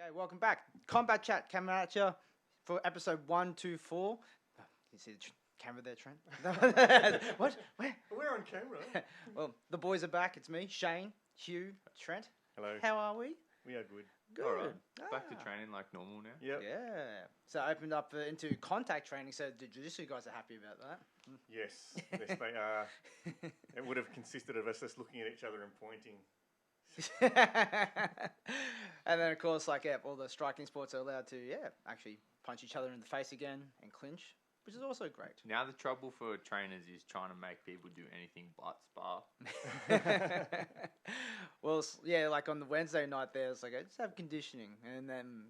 Okay, welcome back. Combat Chat coming at you for episode 124. You see the camera there, Trent? What? Where? We're on camera. Well, the boys are back. It's me, Shane, Hugh, Trent. Hello. How are we? We are good. Good. All right. Back to training like normal now. Yep. Yeah. So I opened up into contact training, so the jiu-jitsu guys are happy about that. Yes. Yes, they are. It would have consisted of us just looking at each other and pointing. And then, of course, all the striking sports are allowed to, actually punch each other in the face again and clinch, which is also great. Now the trouble for trainers is trying to make people do anything but spar. Well, like on the Wednesday night there, it's like, I just have conditioning. And then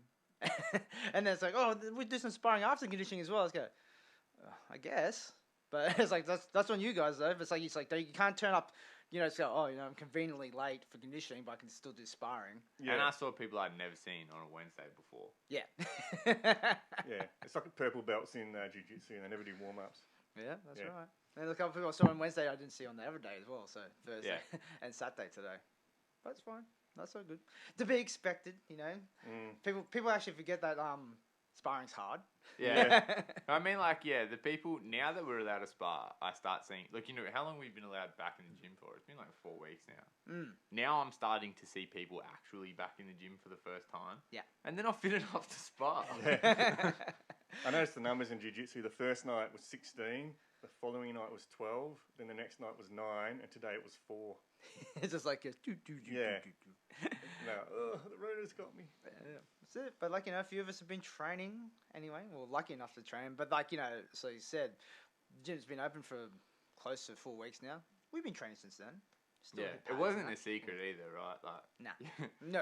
and then it's like, oh, we do some sparring after conditioning as well. Let's go, I guess. But it's like, that's on you guys, though. But it's like you can't turn up, so, I'm conveniently late for conditioning, but I can still do sparring. Yeah. And I saw people I'd never seen on a Wednesday before. Yeah. Yeah. It's like purple belts in jiu-jitsu and they never do warm-ups. Yeah, that's right. And a couple of people I saw on Wednesday I didn't see on the other day as well, so Thursday and Saturday today. But it's fine. That's so good. To be expected, People actually forget that sparring's hard. Yeah. I mean, the people, now that we're allowed to spar, I start seeing, how long we've been allowed back in the gym for? It's been like 4 weeks now. Now I'm starting to see people actually back in the gym for the first time. Yeah. And they're not fit enough to spar. Yeah. I noticed the numbers in jiu-jitsu. The first night was 16. The following night was 12. Then the next night was 9. And today it was 4. It's just like, No, the rotor's got me. Yeah, that's it. But a few of us have been training anyway. Well, lucky enough to train. But so you said, the gym's been open for close to 4 weeks now. We've been training since then. Still it wasn't a secret either, right? Nah. No.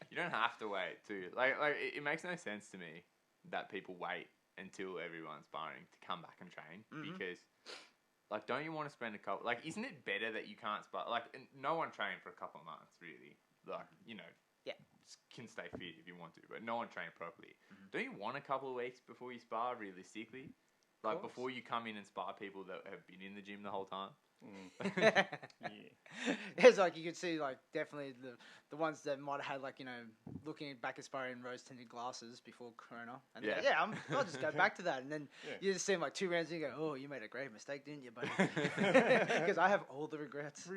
You don't have to wait too. It makes no sense to me that people wait until everyone's sparring to come back and train because. Don't you want to spend a couple... isn't it better that you can't spar... no one trained for a couple of months, really. Can stay fit if you want to, but no one trained properly. Don't you want a couple of weeks before you spar, realistically? Before you come in and spar people that have been in the gym the whole time? Yeah. It's you could see, definitely the ones that might have had, looking back at sparring in rose-tinted glasses before Corona. And I'll just go back to that. And then you just see them 2 rounds and you go, oh, you made a great mistake, didn't you, buddy? Because I have all the regrets.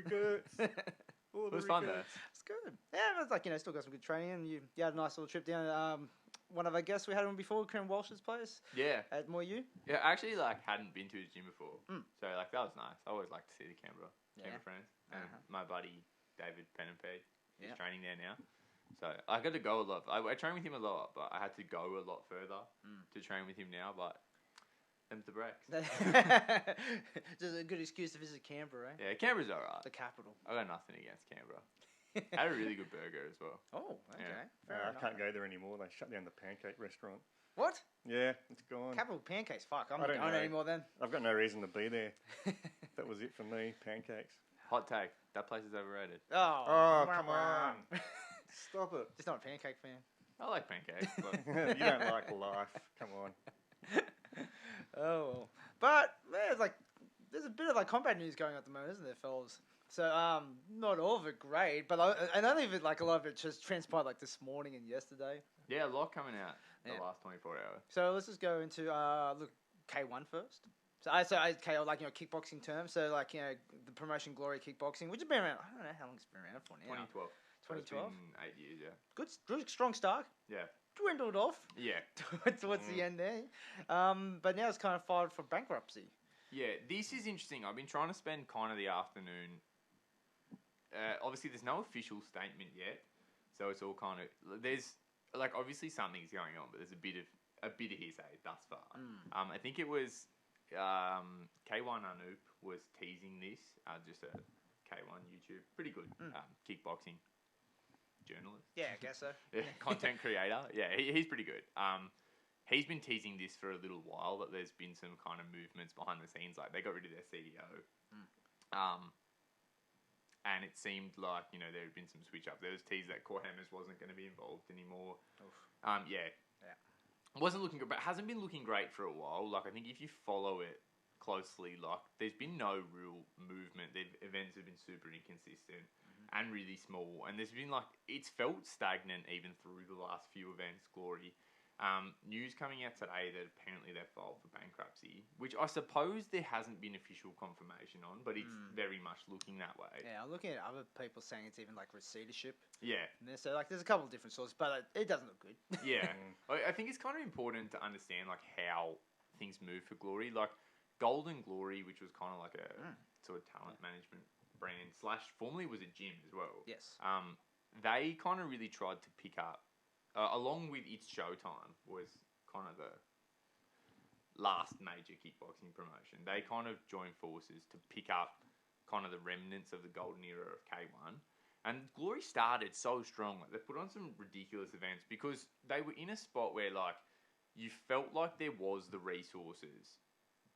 It was fun, though. It's good. Yeah, it's still got some good training. And you had a nice little trip down. One of our guests, we had him before, Karen Walsh's place. Yeah. At Moyu. Yeah, I actually, hadn't been to his gym before. So, that was nice. I always like to see the Canberra friends. And my buddy, David Penenpede, is training there now. So, I got to go a lot. I train with him a lot, but I had to go a lot further to train with him now, but them's the breaks. Just a good excuse to visit Canberra, eh? Yeah, Canberra's alright. The capital. I got nothing against Canberra. I had a really good burger as well. Oh, okay. Yeah. I can't go there anymore. They shut down the pancake restaurant. What? Yeah, it's gone. Capital Pancakes. Fuck, I'm not going anymore then. I've got no reason to be there. That was it for me. Pancakes. Hot take. That place is overrated. Oh, come on. Stop it. Just not a pancake fan. I like pancakes. But you don't like life. Come on. Oh, but there's a bit of combat news going on at the moment, isn't there, fellas? So not all of it great, but and only of it a lot of it just transpired this morning and yesterday. Yeah, a lot coming out the last 24 hours. So let's just go into K1 first. So KO kickboxing terms. So the promotion Glory Kickboxing, which has been around. I don't know how long it's been around for now. 2012. 2012. 8 years, yeah. Good, strong start. Yeah. Dwindled off. Yeah. Towards the end there. But now it's kind of filed for bankruptcy. Yeah, this is interesting. I've been trying to spend kind of the afternoon. Obviously, there's no official statement yet, so it's all kind of there's obviously something's going on, but there's a bit of hearsay thus far. I think it was K1 Anup was teasing this. Just a K1 YouTube, pretty good kickboxing journalist. Yeah, I guess so. Content creator. Yeah, he's pretty good. He's been teasing this for a little while, that there's been some kind of movements behind the scenes. They got rid of their CEO. And it seemed like, there had been some switch up. There was teased that Core Hammers wasn't going to be involved anymore. Yeah. Wasn't looking good, but hasn't been looking great for a while. I think if you follow it closely, like there's been no real movement. The events have been super inconsistent and really small, and there's been like it's felt stagnant even through the last few events. Glory. News coming out today that apparently they've filed for bankruptcy, which I suppose there hasn't been official confirmation on, but it's very much looking that way. Yeah, I'm looking at other people saying it's even like receivership. Yeah. So like, there's a couple of different sources, but it doesn't look good. Yeah. I think it's kind of important to understand like how things move for Glory. Like Golden Glory, which was kind of like a sort of talent management brand / formerly was a gym as well. Yes. They kind of really tried to pick up. Along with its Showtime was kind of the last major kickboxing promotion. They kind of joined forces to pick up kind of the remnants of the golden era of K1. And Glory started so strong. Like, they put on some ridiculous events because they were in a spot where like you felt like there was the resources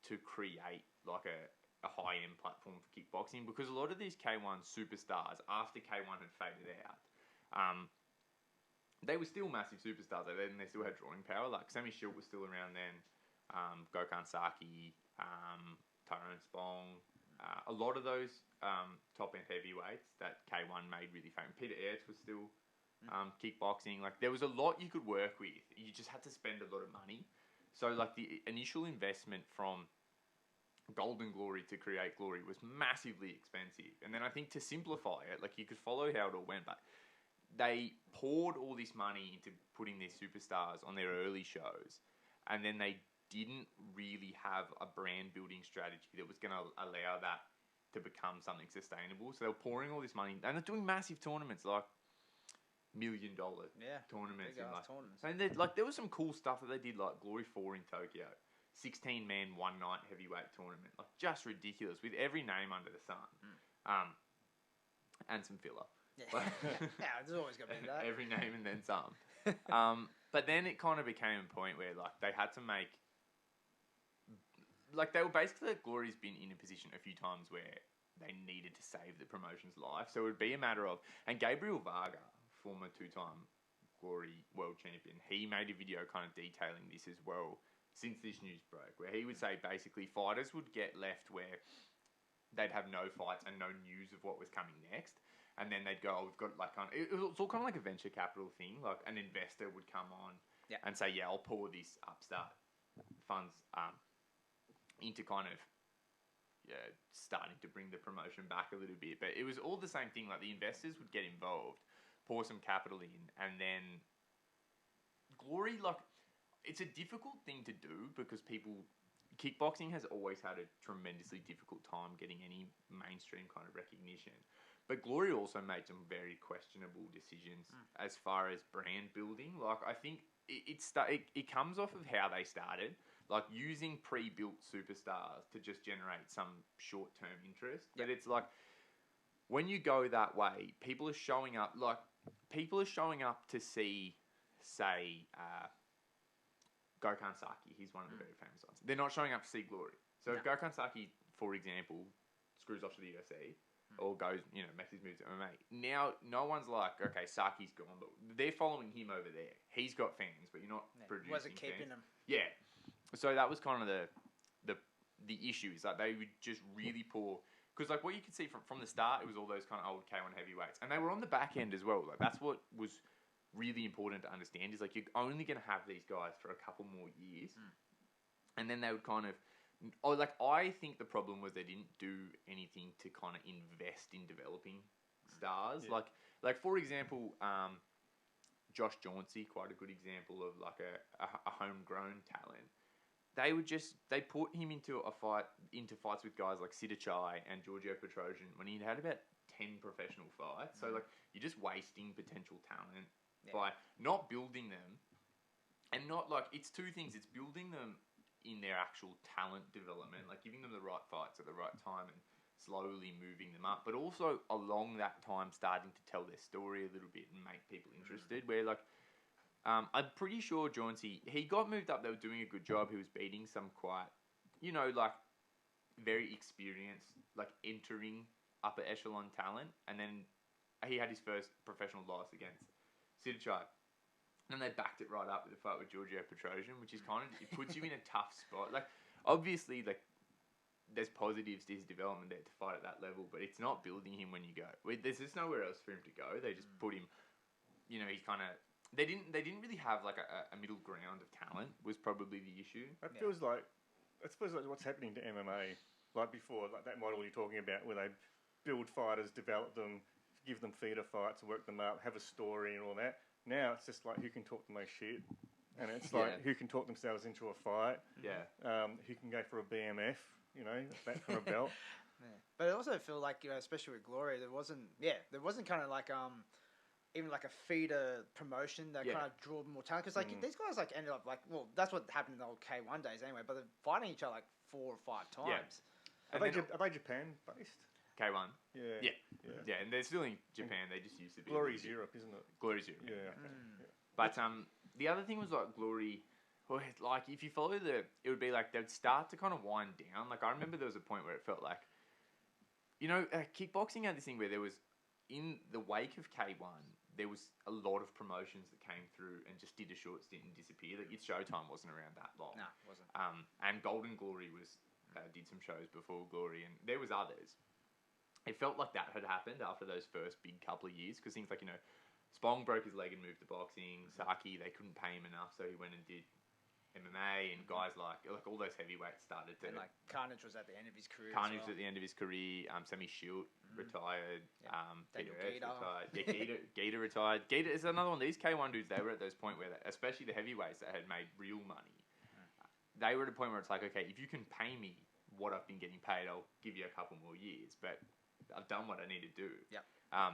to create like a high-end platform for kickboxing, because a lot of these K1 superstars, after K1 had faded out, they were still massive superstars. They still had drawing power. Like Sammy Shield was still around then. Gokhan Saki, Tyrone Spong. A lot of those top-end heavyweights that K1 made really famous. Peter Aerts was still kickboxing. Like there was a lot you could work with. You just had to spend a lot of money. So like the initial investment from Golden Glory to create Glory was massively expensive. And then I think to simplify it, like you could follow how it all went, but they poured all this money into putting their superstars on their early shows, and then they didn't really have a brand building strategy that was going to allow that to become something sustainable. So they were pouring all this money, and they're doing massive tournaments, like $1 million tournaments. Tournaments. And like there was some cool stuff that they did, like Glory 4 in Tokyo, 16-man one night heavyweight tournament, like just ridiculous with every name under the sun, and some filler. Yeah, there's always going to be that. Every name and then some. But then it kind of became a point where like they had to make, like they were basically, Glory's been in a position a few times where they needed to save the promotion's life. So it would be a matter of, and Gabriel Varga, former 2-time Glory world champion, he made a video kind of detailing this as well since this news broke, where he would say basically fighters would get left where they'd have no fights and no news of what was coming next. And then they'd go, we've got like it was all kind of like a venture capital thing. Like an investor would come on and say, yeah, I'll pour this upstart funds into kind of starting to bring the promotion back a little bit. But it was all the same thing. Like the investors would get involved, pour some capital in, and then Glory, like it's a difficult thing to do because kickboxing has always had a tremendously difficult time getting any mainstream kind of recognition. But Glory also made some very questionable decisions as far as brand building. Like I think it comes off of how they started, like using pre-built superstars to just generate some short-term interest. But it's like when you go that way, people are showing up. Like people are showing up to see, say, Gokhan Saki. He's one of the very famous ones. They're not showing up to see Glory. So if Gokhan Saki, for example, screws off to the UFC. Or goes, makes his move to MMA. Now, no one's like, okay, Saki's gone, but they're following him over there. He's got fans, but you're not producing wasn't keeping fans. them. Yeah. So that was kind of the issue, is that they would just really pour, because like what you could see from the start, it was all those kind of old K1 heavyweights, and they were on the back end as well. Like that's what was really important to understand, is like you're only going to have these guys for a couple more years, and then they would kind of. I think the problem was they didn't do anything to kind of invest in developing stars. Yeah. Like for example, Josh Jauncey, quite a good example of like a homegrown talent. They put him into fights with guys like Sidichai and Giorgio Petrosian when he'd had about 10 professional fights. So like you're just wasting potential talent by not building them, and not like it's two things. It's building them in their actual talent development, like giving them the right fights at the right time and slowly moving them up, but also along that time starting to tell their story a little bit and make people interested. Where like I'm pretty sure Jauncey, he got moved up. They were doing a good job. He was beating some quite, like very experienced, like entering upper echelon talent, and then he had his first professional loss against Sidichai. And they backed it right up with the fight with Giorgio Petrosian, which is kind of, it puts you in a tough spot. Like, obviously, like, there's positives to his development there to fight at that level, but it's not building him when you go. There's just nowhere else for him to go. They just put him, you know, he kind of. They didn't really have like a middle ground of talent was probably the issue. It feels like what's happening to MMA. Like before, like that model you're talking about, where they build fighters, develop them, give them feeder fights, work them up, have a story and all that. Now it's just like who can talk the most shit, and it's like who can talk themselves into a fight. Yeah. Who can go for a BMF, you know, back from a belt. Yeah. But I also feel like, you know, especially with Glory, there wasn't kind of like even like a feeder promotion that kind of drew more talent, because like these guys like ended up like, well, that's what happened in the old K1 days anyway, but they're fighting each other like 4 or 5 times. Are they Japan based? K1. Yeah. And they're still in Japan. They just used to be. Glory's Europe, isn't it? Glory's Europe. Yeah. Okay. Yeah. But the other thing was like Glory. Well, like if you follow it would be like they'd start to kind of wind down. Like I remember there was a point where it felt like, you know, kickboxing had this thing where there was in the wake of K1. There was a lot of promotions that came through and just did a short stint and disappeared. Like, Showtime wasn't around that long. No, it wasn't. And Golden Glory did some shows before Glory, and there was others. It felt like that had happened after those first big couple of years, because things like, you know, Spong broke his leg and moved to boxing. Saki, they couldn't pay him enough, so he went and did MMA, and guys like all those heavyweights started to. And like Carnage was at the end of his career. Carnage was at the end of his career. Sammy Shield retired. Daniel Peter Gator retired. Yeah, Gator retired. Gator is another one. These K1 dudes, they were at those point where, especially the heavyweights that had made real money, they were at a point where it's like, okay, if you can pay me what I've been getting paid, I'll give you a couple more years, but I've done what I need to do. Yep.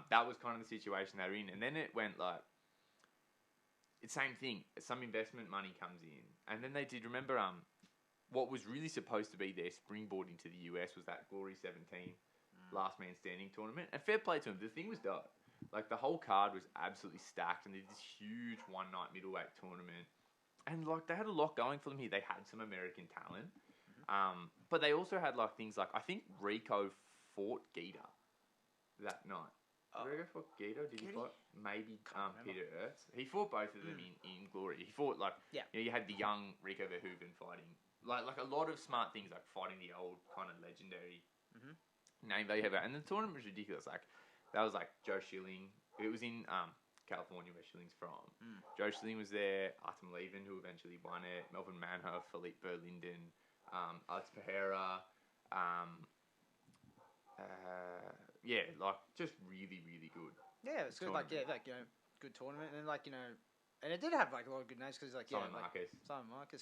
That was kind of the situation they were in, and then it went like. It's same thing. Some investment money comes in, and then they did. Remember, what was really supposed to be their springboard into the US was that Glory 17 Last Man Standing tournament. And fair play to them. The thing was dope. Like the whole card was absolutely stacked, and they did this huge one-night middleweight tournament. And like they had a lot going for them here. They had some American talent, but they also had like things like I think Rico fought Gita that night. Did Rico fought Gita? Did he fight maybe Peter Ertz? He fought both of them in Glory. He fought like you know, you had the young Rico Verhoeven fighting like a lot of smart things, like fighting the old kind of legendary name they have. And the tournament was ridiculous. Like that was like Joe Schilling. It was in California, where Schilling's from. Joe Schilling was there. Artem Levin, who eventually won it. Melvin Manhoef, Philippe Berlinden, Alex Pereira. Yeah, like just really, really good. Yeah, it's good. Like you know, good tournament, and like you know, and it did have like a lot of good names, because like Simon Marcus. Simon Marcus,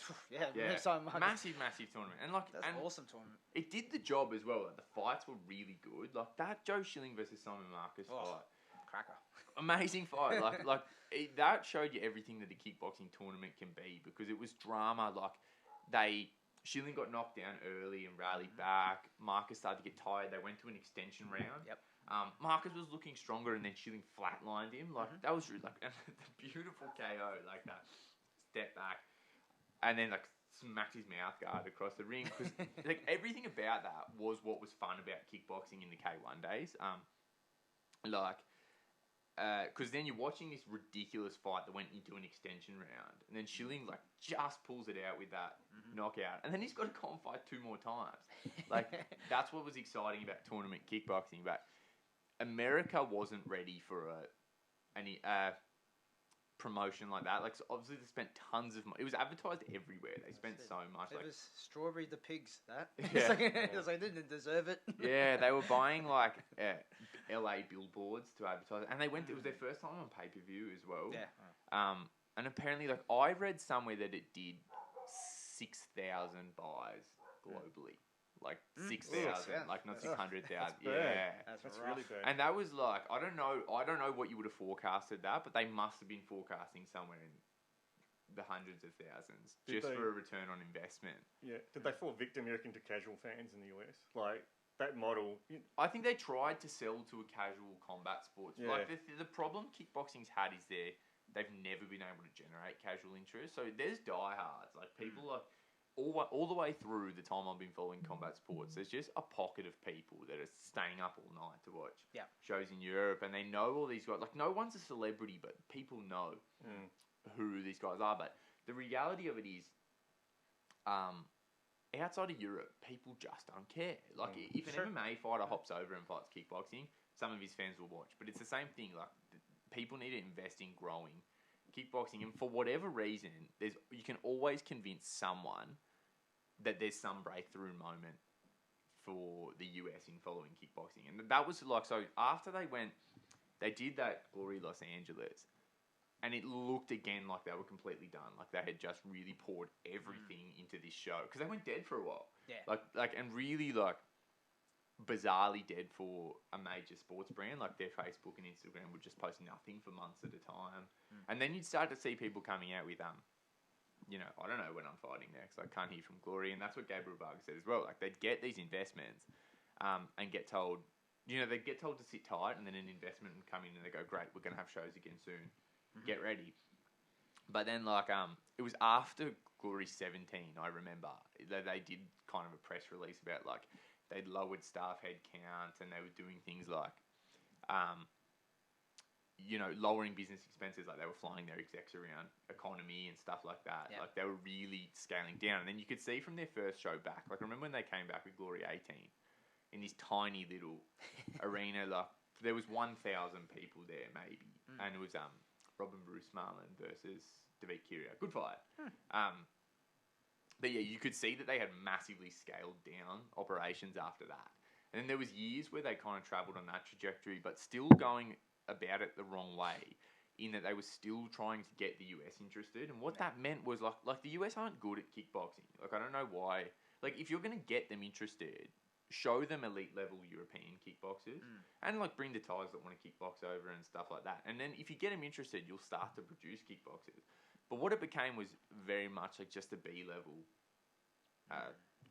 Simon Marcus, massive tournament, and like that's an awesome tournament. It did the job as well. Like the fights were really good. Like that Joe Schilling versus Simon Marcus fight, cracker, amazing fight. That showed you everything that a kickboxing tournament can be, because it was drama. Like Schilling got knocked down early and rallied back. Marcus started to get tired. They went to an extension round. Yep. Marcus was looking stronger, and then Schilling flatlined him. Like that was really, like and the beautiful KO, like that step back, and then like smacked his mouth guard across the ring. Because like everything about that was what was fun about kickboxing in the K1 days. Because then you're watching this ridiculous fight that went into an extension round, and then Schilling like just pulls it out with that knockout, and then he's got to come fight 2 more times. Like that's what was exciting about tournament kickboxing. But America wasn't ready for any promotion like that. Like so obviously they spent tons of money. It was advertised everywhere. They spent so much. It was Strawberry the Pigs. That Yeah. It was like they didn't deserve it. Yeah, they were buying like LA billboards to advertise, and they went. It was their first time on pay-per-view as well. Yeah. And apparently, like I read somewhere that it did 6,000 buys globally, like 6,000, like not 600,000. Yeah, That's really bad. and that was like I don't know what you would have forecasted that, but they must have been forecasting somewhere in the hundreds of thousands for a return on investment. Yeah, did they fall victim, you reckon, to casual fans in the US? Like that model. I think they tried to sell to a casual combat sports. Yeah. Like the problem kickboxing's had is they've never been able to generate casual interest. So there's diehards. Like people are all the way through the time I've been following combat sports. There's just a pocket of people that are staying up all night to watch shows in Europe, and they know all these guys. Like no one's a celebrity, but people know who these guys are. But the reality of it is, outside of Europe, people just don't care. Like, if an Sure. MMA fighter hops over and fights kickboxing, some of his fans will watch. But it's the same thing. Like, people need to invest in growing kickboxing, and for whatever reason, you can always convince someone that there's some breakthrough moment for the US in following kickboxing. And that was like, so after they did that Glory Los Angeles, and it looked again like they were completely done. Like, they had just really poured everything into this show. Because they went dead for a while. Yeah. And really, like, bizarrely dead for a major sports brand. Like, their Facebook and Instagram would just post nothing for months at a time. And then you'd start to see people coming out with, you know, I don't know when I'm fighting next. I can't hear from Glory. And that's what Gabriel Vargas said as well. Like, they'd get these investments and get told, you know, they'd get told to sit tight, and then an investment would come in and they go, great, we're going to have shows again soon. Get ready. But then, like, it was after Glory 17, I remember, they did kind of a press release about, like, they'd lowered staff head count, and they were doing things like, you know, lowering business expenses. Like, they were flying their execs around economy and stuff like that. Yeah. Like, they were really scaling down. And then you could see from their first show back, like, remember when they came back with Glory 18 in this tiny little arena? Like, there was 1,000 people there, maybe. And it was Robin Bruce Marlin versus David Kiria. Good fight. But yeah, you could see that they had massively scaled down operations after that. And then there was years where they kind of travelled on that trajectory, but still going about it the wrong way, in that they were still trying to get the US interested. And what that meant was, like the US aren't good at kickboxing. Like, I don't know why. Like, if you're going to get them interested, show them elite level European kickboxers and, like, bring the ties that want to kickbox over and stuff like that. And then if you get them interested, you'll start to produce kickboxers. But what it became was very much like just a B level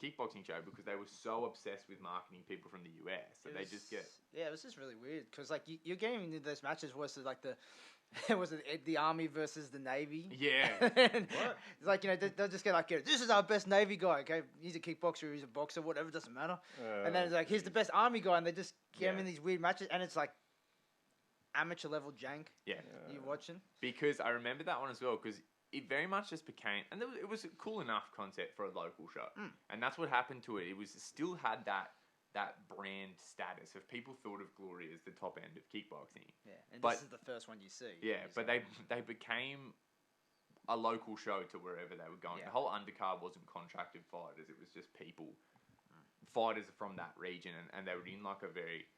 kickboxing show, because they were so obsessed with marketing people from the US that they just get... Yeah, it was just really weird, because, like, you're getting into those matches was like the Army versus the Navy. Yeah. It's like, you know, they'll just get like, this is our best Navy guy, okay? He's a kickboxer, he's a boxer, whatever, doesn't matter. And then it's like, here's the best Army guy, and they just get him in these weird matches, and it's like amateur level jank. Yeah. You're watching. Because I remember that one as well, because it very much just became... And it was a cool enough concept for a local show. And that's what happened to it. It was still had that brand status of people thought of Glory as the top end of kickboxing. Yeah, and this is the first one you see. Yeah, but they became a local show to wherever they were going. Yeah. The whole undercard wasn't contracted fighters. It was just people, fighters from that region, and they were in like a very,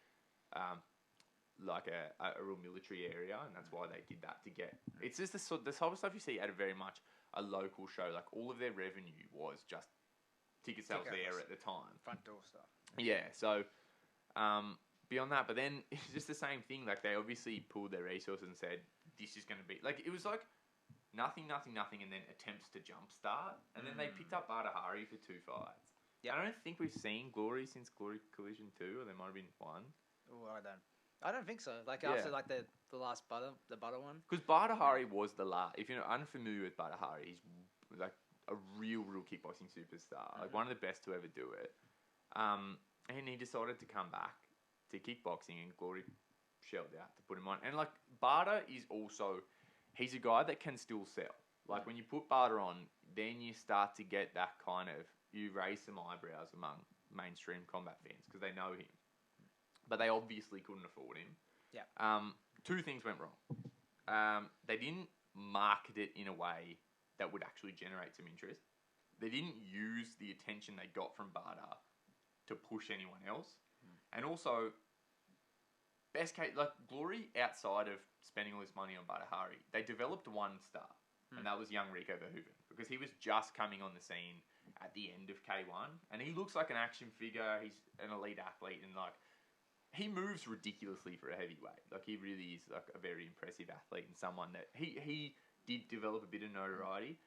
like a real military area, and that's why they did that to get... It's just the type of stuff you see at a very much a local show. Like, all of their revenue was just ticket sales there at the time. Front door stuff. Yeah, so beyond that, but then it's just the same thing. Like, they obviously pulled their resources and said, this is going to be... Like, it was like nothing, and then attempts to jumpstart. And then they picked up Badahari for 2 fights. Yeah. I don't think we've seen Glory since Glory Collision 2, or there might have been 1. Oh, I don't think so. Like, after, like, the last the butter one. Because Badahari was the last... If you're unfamiliar with Badahari, he's, like, a real kickboxing superstar. Like, one of the best to ever do it. And he decided to come back to kickboxing, and Glory shelled out to put him on. And, like, Barter is also... He's a guy that can still sell. Like, when you put Barter on, then you start to get that kind of... You raise some eyebrows among mainstream combat fans, because they know him. But they obviously couldn't afford him. Yeah. 2 things went wrong. They didn't market it in a way that would actually generate some interest. They didn't use the attention they got from Barter to push anyone else. And also, best case, like, Glory, outside of spending all this money on Badahari, they developed one star, and that was young Rico Verhoeven, because he was just coming on the scene at the end of K1, and he looks like an action figure. He's an elite athlete, and, like, he moves ridiculously for a heavyweight. Like, he really is, like, a very impressive athlete, and someone that he did develop a bit of notoriety.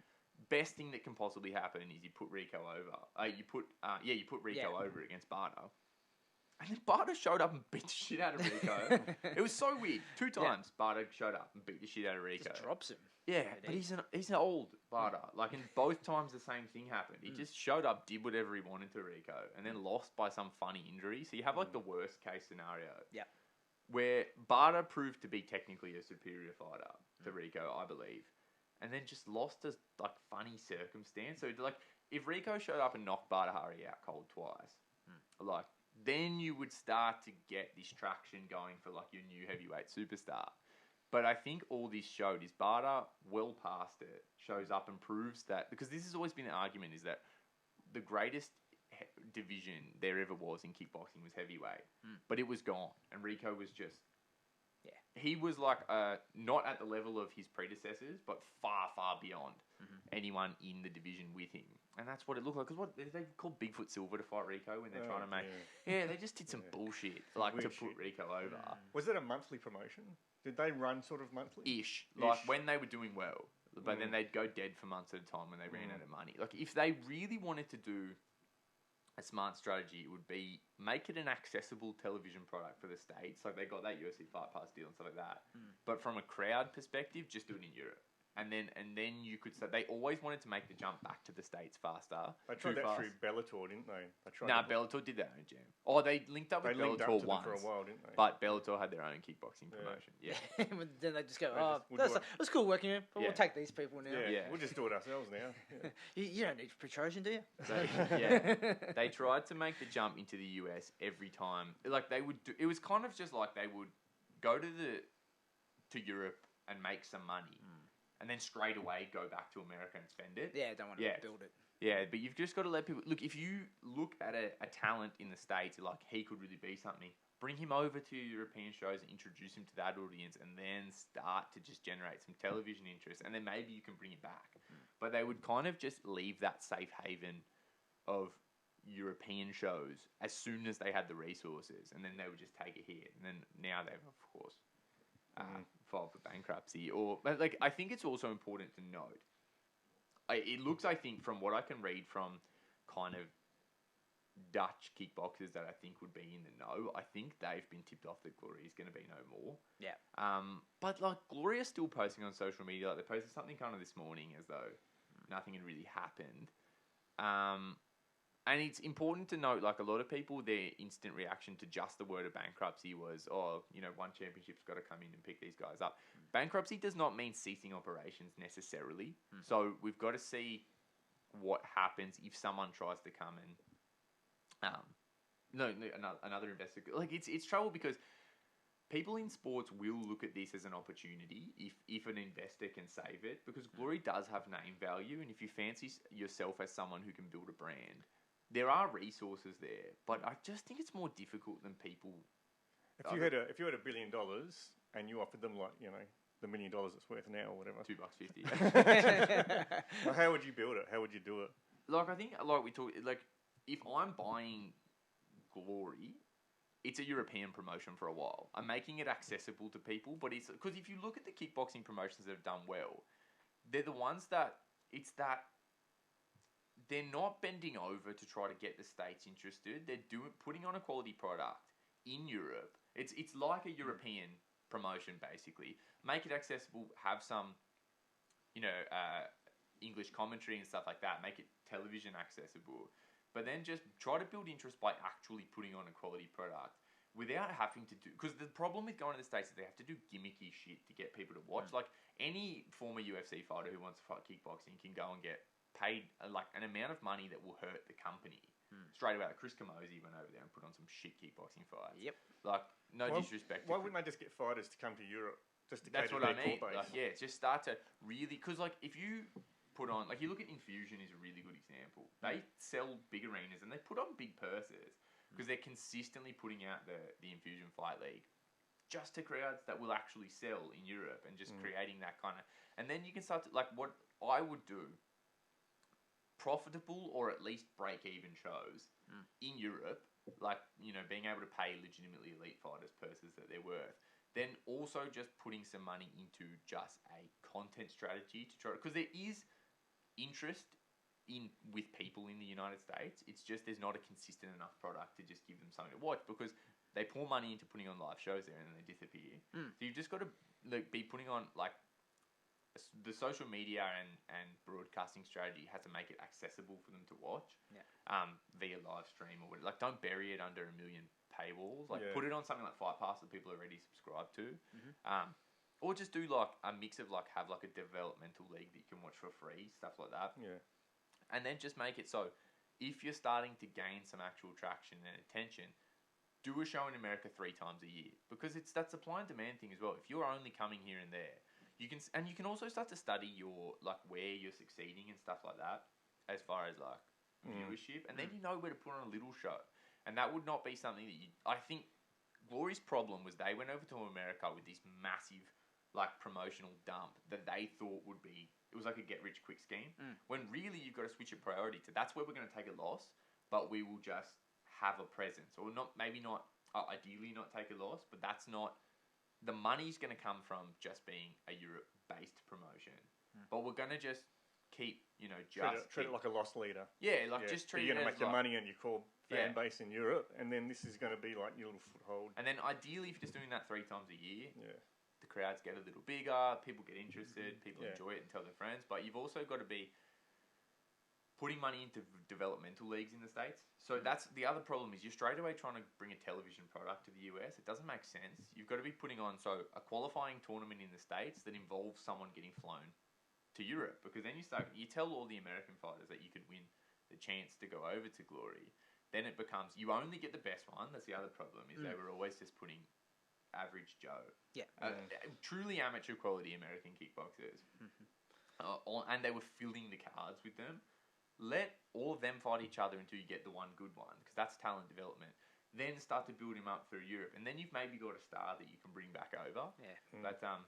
Best thing that can possibly happen is you put Rico over. You put Rico over against Barter. And then Barter showed up and beat the shit out of Rico. It was so weird. 2 times Barter showed up and beat the shit out of Rico. Just drops him. Yeah, but he's an old Barter. Like, and both times the same thing happened. He just showed up, did whatever he wanted to Rico, and then lost by some funny injury. So you have, like, the worst case scenario. Yeah. Where Barter proved to be technically a superior fighter to Rico, I believe. And then just lost as, like, funny circumstance. So, like, if Rico showed up and knocked Badahari out cold twice, like, then you would start to get this traction going for, like, your new heavyweight superstar. But I think all this showed is Bada, well past it, shows up and proves that, because this has always been the argument, is that the greatest division there ever was in kickboxing was heavyweight, but it was gone, and Rico was just, he was like not at the level of his predecessors, but far, far beyond anyone in the division with him, and that's what it looked like. Because what they called Bigfoot Silver to fight Rico when they're trying to make, they just did some bullshit like to put Rico over. Was it a monthly promotion? Did they run sort of monthly? Ish, like when they were doing well, but then they'd go dead for months at a time when they ran out of money. Like if they really wanted to do a smart strategy, it would be make it an accessible television product for the States. Like they got that UFC Fight Pass deal and stuff like that. But from a crowd perspective, just do it in Europe. And then you could say they always wanted to make the jump back to the States faster. They tried that through Bellator, didn't they? Bellator did their own jam. Oh, they linked up with Bellator once for a while, didn't they? But Bellator had their own kickboxing promotion. Yeah. Then they just go, that's cool working here, but we'll take these people now. Yeah, we'll just do it ourselves now. Yeah. You don't need Petrosian, do you? So, they tried to make the jump into the US every time. Like they would do, it was kind of just like they would go to Europe and make some money. And then straight away go back to America and spend it. Yeah, don't want to build it. Yeah, but you've just got to let people... Look, if you look at a talent in the States, like, he could really be something, bring him over to European shows and introduce him to that audience and then start to just generate some television interest, and then maybe you can bring him back. But they would kind of just leave that safe haven of European shows as soon as they had the resources, and then they would just take a hit. And then now they've, of course... filed for bankruptcy, but like I think it's also important to note. It looks, I think, from what I can read from kind of Dutch kickboxers that I think would be in the know, I think they've been tipped off that Gloria is going to be no more. Yeah. But like Gloria's still posting on social media. Like they posted something kind of this morning as though nothing had really happened. And it's important to note, like, a lot of people, their instant reaction to just the word of bankruptcy was, one championship's got to come in and pick these guys up. Bankruptcy does not mean ceasing operations necessarily. So we've got to see what happens if someone tries to come and... another investor... Like, it's trouble because people in sports will look at this as an opportunity if an investor can save it, because Glory does have name value, and if you fancy yourself as someone who can build a brand... There are resources there, but I just think it's more difficult than people. If you had $1 billion and you offered them, like, the $1 million it's worth now or whatever, $2.50. Well, how would you build it? How would you do it? Like I think, like we talk, like if I'm buying Glory, it's a European promotion for a while. I'm making it accessible to people, but it's because if you look at the kickboxing promotions that have done well, they're the ones that they're not bending over to try to get the States interested. They're putting on a quality product in Europe. It's like a European promotion, basically. Make it accessible, have some, English commentary and stuff like that. Make it television accessible. But then just try to build interest by actually putting on a quality product without having to do... Because the problem with going to the States is they have to do gimmicky shit to get people to watch. Like, any former UFC fighter who wants to fight kickboxing can go and get paid like an amount of money that will hurt the company straight away. Like Chris Camozzi went over there and put on some shit kickboxing fights. Yep. Like disrespect. Why wouldn't they just get fighters to come to Europe just to That's cater what I their mean. core base? Like, just start to really, because like if you put on, like you look at Infusion is a really good example. They sell big arenas and they put on big purses because they're consistently putting out the Infusion Fight League just to crowds that will actually sell in Europe, and just creating that kind of, and then you can start to, like, what I would do. Profitable or at least break-even shows in Europe, like, being able to pay legitimately elite fighters purses that they're worth, then also just putting some money into just a content strategy to try, because there is interest with people in the United States. It's just there's not a consistent enough product to just give them something to watch, because they pour money into putting on live shows there and then they disappear. So you've just got to be putting on, like, the social media and broadcasting strategy has to make it accessible for them to watch via live stream or whatever. Like, don't bury it under a million paywalls. Like, put it on something like Fight Pass that people are already subscribed to. Or just do like a mix of, like, have like a developmental league that you can watch for free, stuff like that. And then just make it so if you're starting to gain some actual traction and attention, do a show in America 3 times a year, because that supply and demand thing as well. If you're only coming here and there, you can also start to study your like where you're succeeding and stuff like that, as far as like viewership, and then you know where to put on a little show. And that would not be something that I think Glory's problem was they went over to America with this massive like promotional dump that they thought would be, it was like a get rich quick scheme, when really you've got to switch your priority to that's where we're going to take a loss, but we will just have a presence, or not, maybe not, ideally not take a loss, but that's not, the money's going to come from just being a Europe-based promotion. But we're going to just keep, treat it like a loss leader. Yeah, just treat it as you're going to make your like, money on your core fan base in Europe, and then this is going to be like your little foothold. And then ideally, if you're just doing that 3 times a year, the crowds get a little bigger, people get interested, people enjoy it and tell their friends, but you've also got to be putting money into developmental leagues in the States. So that's the other problem, is you're straight away trying to bring a television product to the US. It doesn't make sense. You've got to be putting on a qualifying tournament in the States that involves someone getting flown to Europe, because then you tell all the American fighters that you could win the chance to go over to Glory. Then it becomes, you only get the best one. That's the other problem, is they were always just putting average Joe. Truly amateur quality American kickboxers. And they were filling the cards with them. Let all of them fight each other until you get the one good one, because that's talent development. Then start to build him up through Europe, and then you've maybe got a star that you can bring back over. But the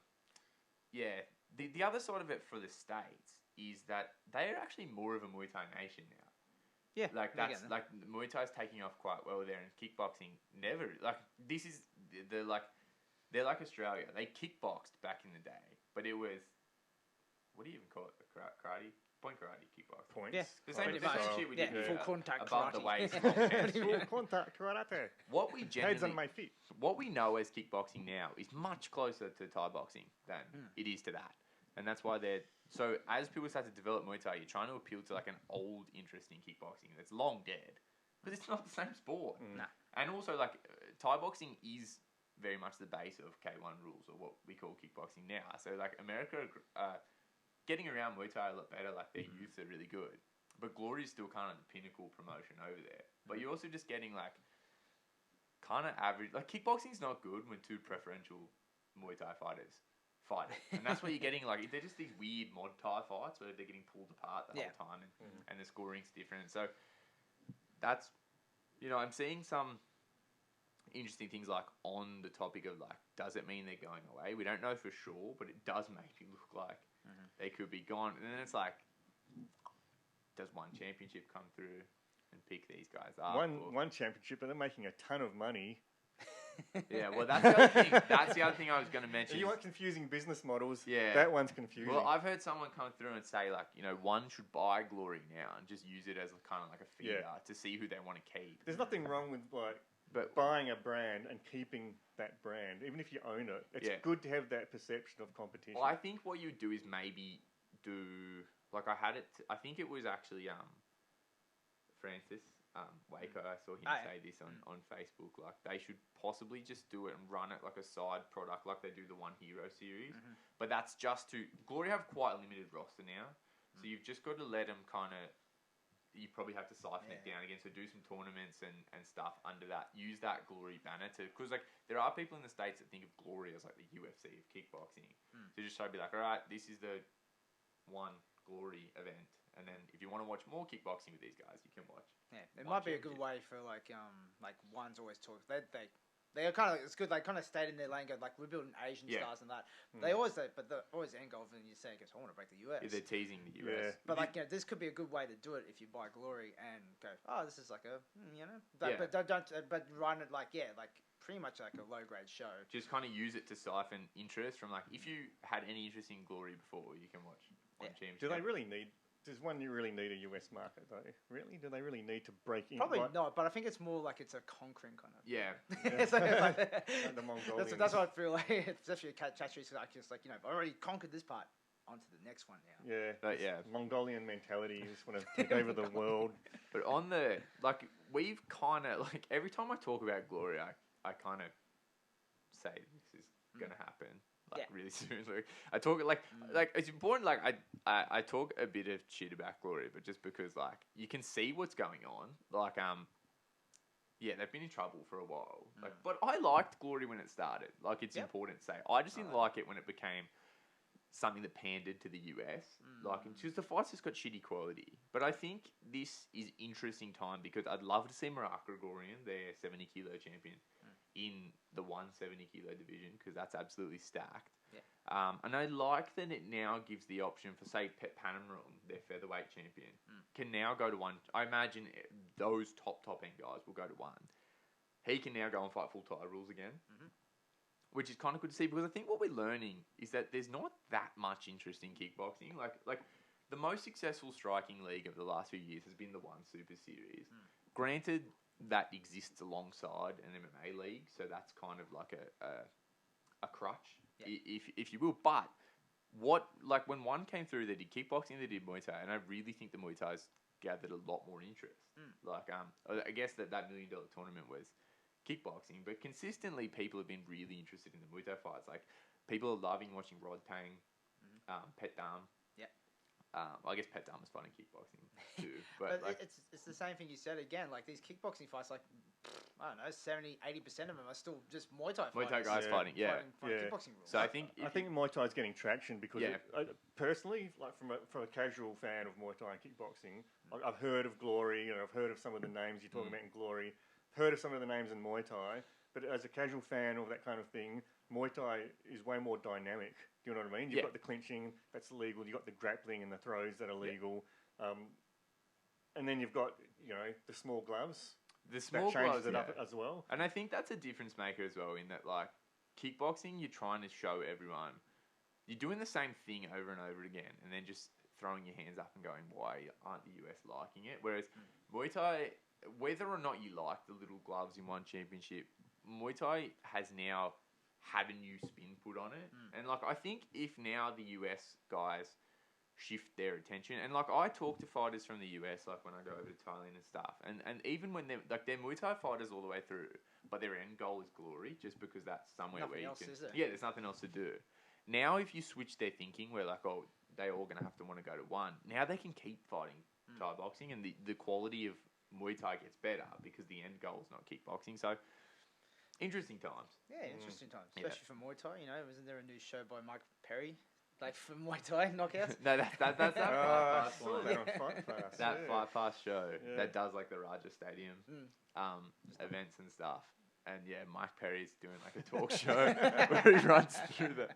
other side of it for the States is that they are actually more of a Muay Thai nation now. That's like Muay Thai's taking off quite well there, and kickboxing never. Like this is they're like Australia. They kickboxed back in the day, but it was, what do you even call it? Karate. Point karate, kickboxing. Points. Yeah. The same shit we did. Full contact above karate. the waist. Full contact karate. What we Heads on generally, my feet. what we know as kickboxing now is much closer to Thai boxing than it is to that, and that's why they're so. As people start to develop Muay Thai, you're trying to appeal to like an old, interesting kickboxing that's long dead, because it's not the same sport. Nah. And also, like Thai boxing is very much the base of K1 rules, or what we call kickboxing now. So like America. Getting around Muay Thai a lot better, like their youths are really good. But Glory is still kind of the pinnacle promotion over there. But you're also just getting like kind of average, like kickboxing's not good when 2 preferential Muay Thai fighters fight. And that's where you're getting like, they're just these weird mod Thai fights where they're getting pulled apart the whole time, and the scoring's different. So that's, I'm seeing some interesting things like on the topic of like, does it mean they're going away? We don't know for sure, but it does make it look like they could be gone. And then it's like, does one championship come through and pick these guys up? One championship, but they're making a ton of money. Yeah, well, that's the other thing. That's the other thing I was going to mention. You want confusing business models? Yeah, that one's confusing. Well, I've heard someone come through and say like, one should buy Glory now and just use it as kind of like a feeder to see who they want to keep. There's nothing wrong with buying a brand and keeping that brand, even if you own it. It's good to have that perception of competition. Well, I think what you do is maybe do like I think it was actually Francis Waco. I saw him say this on Facebook. Like they should possibly just do it and run it like a side product, like they do the One Hero series. But that's just to Glory have quite a limited roster now, so you've just got to let them kind of. You probably have to siphon it down again. So do some tournaments and stuff under that. Use that Glory banner because like there are people in the States that think of Glory as like the UFC of kickboxing. So just try to be like, all right, this is the one Glory event, and then if you want to watch more kickboxing with these guys, you can watch. Yeah, it might be a good way for like ones always talk. They are kind of, it's good. They kind of stayed in their lane. Go like we're building Asian stars and that. They always say, but the always end goal when you say, "I want to break the US." Yeah, they're teasing the US. But this could be a good way to do it if you buy Glory and go, "Oh, this is like a But don't run it like pretty much like a low grade show." Just kind of use it to siphon interest from like if you had any interest in Glory before, you can watch one championship. Do they really need? Does one really need a US market though? Really? Do they really need to break in? Probably not, but I think it's more like it's a conquering kind of. Yeah. It's like the Mongolians. That's what I feel like. Especially a Chatchery, it's like I've already conquered this part. On to the next one now. Yeah. But Mongolian mentality. You just want to take over the world. But on the we've kind of every time I talk about Glory, I kind of say this is gonna happen. like Yeah. really soon. Like I talk like it's important. Like I talk a bit of shit about Glory, but just because like you can see what's going on. Like yeah, they've been in trouble for a while. Like, but I liked Glory when it started. Like it's Yep. important to say. I just didn't like like it when it became something that pandered to the US. Like, because the fights just got shitty quality. But I think this is interesting time because I'd love to see Mark Gregorian, their 70 kilo champion, in the 170 kilo division because that's absolutely stacked. Yeah. And I like that it now gives the option for, say, Pet Panamrum, their featherweight champion, can now go to one. I imagine those top end guys will go to one. He can now go and fight full titles again. Which is kind of good to see because I think what we're learning is that there's not that much interest in kickboxing. Like the most successful striking league of the last few years has been the One Super Series. Granted, that exists alongside an MMA league, so that's kind of like a crutch, if you will. But when one came through, they did kickboxing, they did Muay Thai, and I really think the Muay Thai's gathered a lot more interest. Like I guess that $1 million tournament was kickboxing, but consistently people have been really interested in the Muay Thai fights. Like people are loving watching Rod Tang, Pet Dam. Yeah. I guess Pet Dam was fighting kickboxing too, but like, it's the same thing you said again. Like these kickboxing fights, like I don't know, 70-80% of them are still just Muay Thai Muay Thai fighters. guys fighting, fighting kickboxing rules. So I think Muay Thai is getting traction because personally, like from a casual fan of Muay Thai and kickboxing, I've heard of Glory, I've heard of some of the names you're talking about in Glory, heard of some of the names in Muay Thai, but as a casual fan of that kind of thing, Muay Thai is way more dynamic. Do you know what I mean? You've got the clinching, that's legal. You've got the grappling and the throws that are legal. And then you've got, the small gloves. The small that changes gloves, it up as well. And I think that's a difference maker as well in that, like, kickboxing, you're trying to show everyone you're doing the same thing over and over again and then just throwing your hands up and going, why aren't the US liking it? Whereas Muay Thai, whether or not you like the little gloves in one championship, Muay Thai has now had a new spin put on it. And, like, I think if now the US guys shift their attention, and, like, I talk to fighters from the US, like, when I go over to Thailand and stuff, and even when they're, like, they're Muay Thai fighters all the way through, but their end goal is glory, just because that's somewhere Nothing where else, you can... is there? Yeah, there's nothing else to do. Now, if you switch their thinking, where, like, oh, they're all going to have to want to go to one, now they can keep fighting Thai boxing, and the quality of Muay Thai gets better because the end goal is not kickboxing. So, interesting times. Yeah, interesting times, especially for Muay Thai. Wasn't there a new show by Mike Perry, like for Muay Thai knockouts? No, that's that Fight Pass one. That on Fight Pass. That Fight Pass show that does like the Raja Stadium events and stuff. And yeah, Mike Perry's doing like a talk show where he runs through the.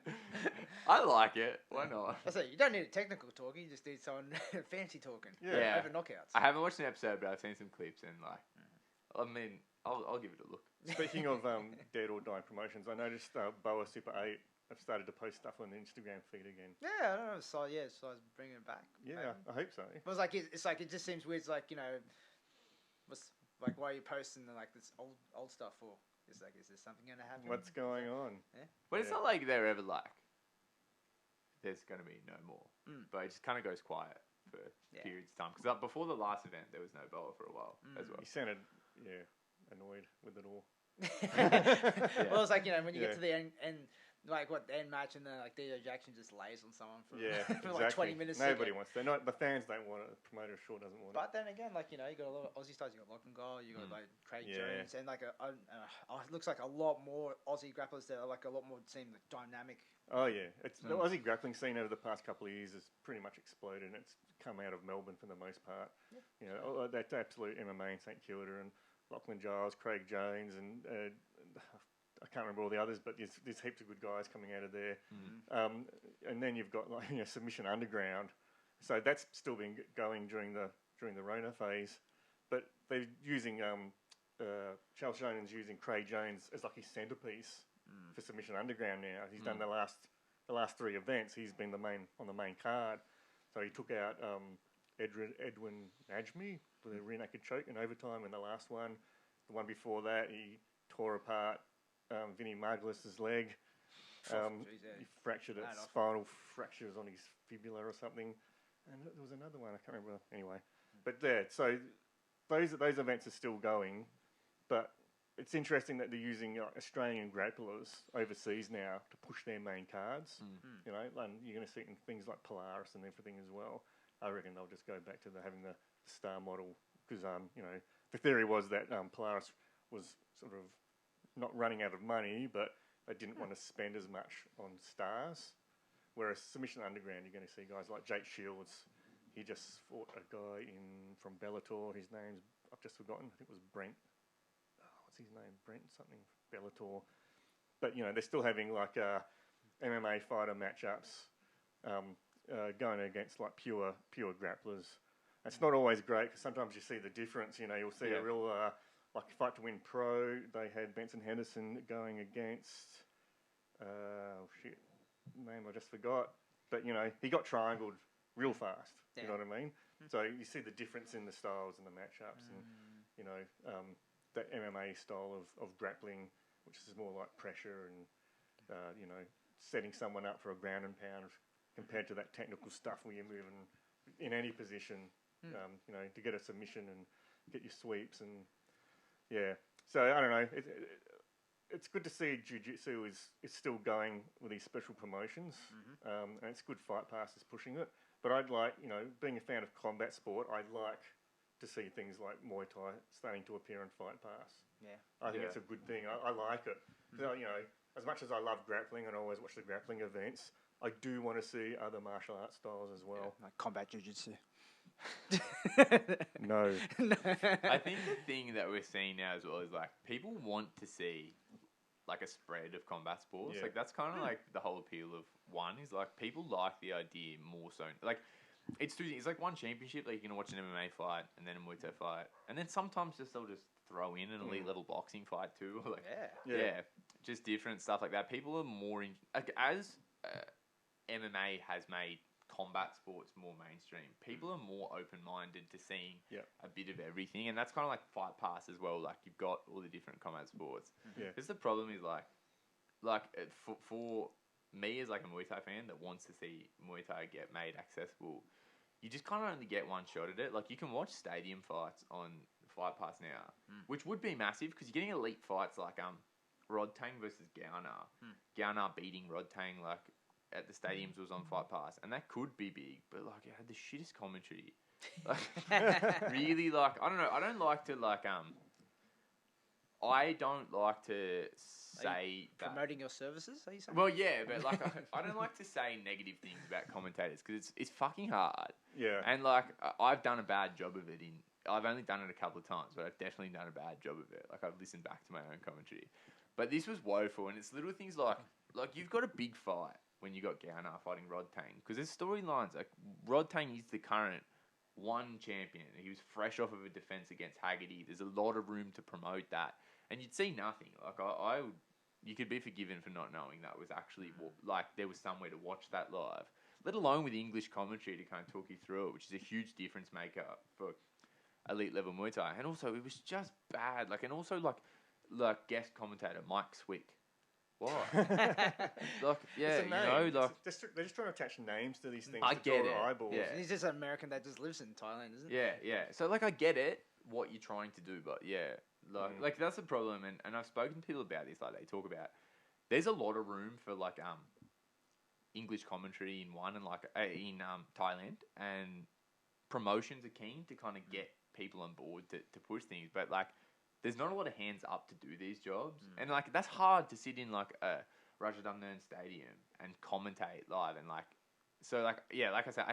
I like it. Why not? I say you don't need a technical talking; you just need someone fancy talking. Yeah. Over knockouts. I haven't watched an episode, but I've seen some clips and like, I mean, I'll give it a look. Speaking of dead or dying promotions, I noticed Boa Super 8 have started to post stuff on the Instagram feed again. Yeah, I don't know. So I was bringing it back. Yeah, maybe. I hope so. But it's like it just seems weird. It's like what's like why are you posting like this old stuff for? It's like, is there something going to happen? What's going on? Yeah. But it's not like they're ever like, there's going to be no more. But it just kind of goes quiet for periods of time. Because before the last event, there was no Boa for a while as well. He sounded, annoyed with it all. Well, it's like, when you get to the end, like what the end match, and then like DJ Jackson just lays on someone for, for like 20 minutes. Nobody wants that. The fans don't want it. The promoter sure doesn't want it. But then again, like you got a lot of Aussie stars. You got Lock and Go. You got like Craig Jones, and like it looks like a lot more Aussie grapplers that are like a lot more seem like dynamic. Oh yeah, the Aussie grappling scene over the past couple of years has pretty much exploded. And it's come out of Melbourne for the most part. Yeah. That absolute MMA in St Kilda and Lachlan Giles, Craig Jones, and I can't remember all the others, but there's heaps of good guys coming out of there. And then you've got like Submission Underground, so that's still been going during the Rona phase, but they're using Charles Shonen's using Craig Jones as like his centerpiece for Submission Underground now. He's done the last 3 events. He's been on the main card, so he took out Edwin Najmi with a rear naked choke in overtime in the last one. The one before that, he tore apart Vinny Margulis's leg. He fractured it. Spinal fractures on his fibula or something. And there was another one, I can't remember. Anyway, but so those events are still going, but it's interesting that they're using Australian grapplers overseas now to push their main cards. You know, and you're going to see it in things like Polaris and everything as well. I reckon they'll just go back to having the star model because, you know, the theory was that Polaris was sort of not running out of money, but they didn't want to spend as much on stars. Whereas Submission Underground, you're going to see guys like Jake Shields. He just fought a guy from Bellator. His name's, I've just forgotten. I think it was Brent. What's his name? Brent something. Bellator. But, you know, they're still having like MMA fighter matchups going against like pure grapplers. It's not always great because sometimes you see the difference. You know, you'll see a real, like Fight to Win Pro, they had Benson Henderson going against, name I just forgot. But, you know, he got triangled real fast. You know what I mean? So you see the difference in the styles and the matchups and, you know, that MMA style of grappling, which is more like pressure and, you know, setting someone up for a ground and pound compared to that technical stuff where you're moving in any position, you know, to get a submission and get your sweeps and, yeah. So, I don't know. It's good to see Jiu-Jitsu is still going with these special promotions, and it's good Fight Pass is pushing it. But I'd like, you know, being a fan of combat sport, I'd like to see things like Muay Thai starting to appear in Fight Pass. Yeah. I think it's a good thing. I like it. So, you know, as much as I love grappling and I always watch the grappling events, I do want to see other martial arts styles as well. Like combat jiu-jitsu. No. I think the thing that we're seeing now as well is like people want to see like a spread of combat sports. Yeah. Like that's kind of like the whole appeal of one is like people like the idea more so. Like it's two things. It's like one championship. Like you can watch an MMA fight and then a Muay Thai fight, and then sometimes they'll just throw in an elite level boxing fight too. Like just different stuff like that. People are more like as MMA has made combat sports more mainstream. People are more open-minded to seeing a bit of everything, and that's kind of like Fight Pass as well. Like you've got all the different combat sports. Because the problem is like for me as like a Muay Thai fan that wants to see Muay Thai get made accessible, you just kind of only get one shot at it. Like you can watch stadium fights on Fight Pass now, which would be massive because you're getting elite fights like Rodtang versus Gaunar. Gaunar beating Rodtang like at the stadiums was on Fight Pass, and that could be big, but like it had the shittest commentary. Like, really, like I don't know. I don't like to say promoting your services. Are you saying? Well, yeah, but like I don't like to say negative things about commentators because it's fucking hard. Yeah. And like I've done a bad job of it I've only done it a couple of times, but I've definitely done a bad job of it. Like I've listened back to my own commentary, but this was woeful, and it's little things like you've got a big fight when you got Gaunar fighting Rodtang, because there's storylines like Rodtang is the current one champion. He was fresh off of a defense against Haggerty. There's a lot of room to promote that, and you'd see nothing. Like you could be forgiven for not knowing that was actually like there was somewhere to watch that live, let alone with English commentary to kind of talk you through it, which is a huge difference maker for elite level Muay Thai. And also it was just bad. Like, and also like guest commentator Mike Swick. What? Like, yeah, you know, like they're just trying to attach names to these things. I to get it. Eyeballs. Yeah. He's just an American that just lives in Thailand, isn't he? Yeah. So like, I get it, what you're trying to do, but yeah, like that's the problem. And I've spoken to people about this. Like, they talk about there's a lot of room for like English commentary in one and like in Thailand, and promotions are keen to kind of get people on board to push things, but like there's not a lot of hands up to do these jobs, and like that's hard to sit in like a Rajadamnern stadium and commentate live, and like so like like I said,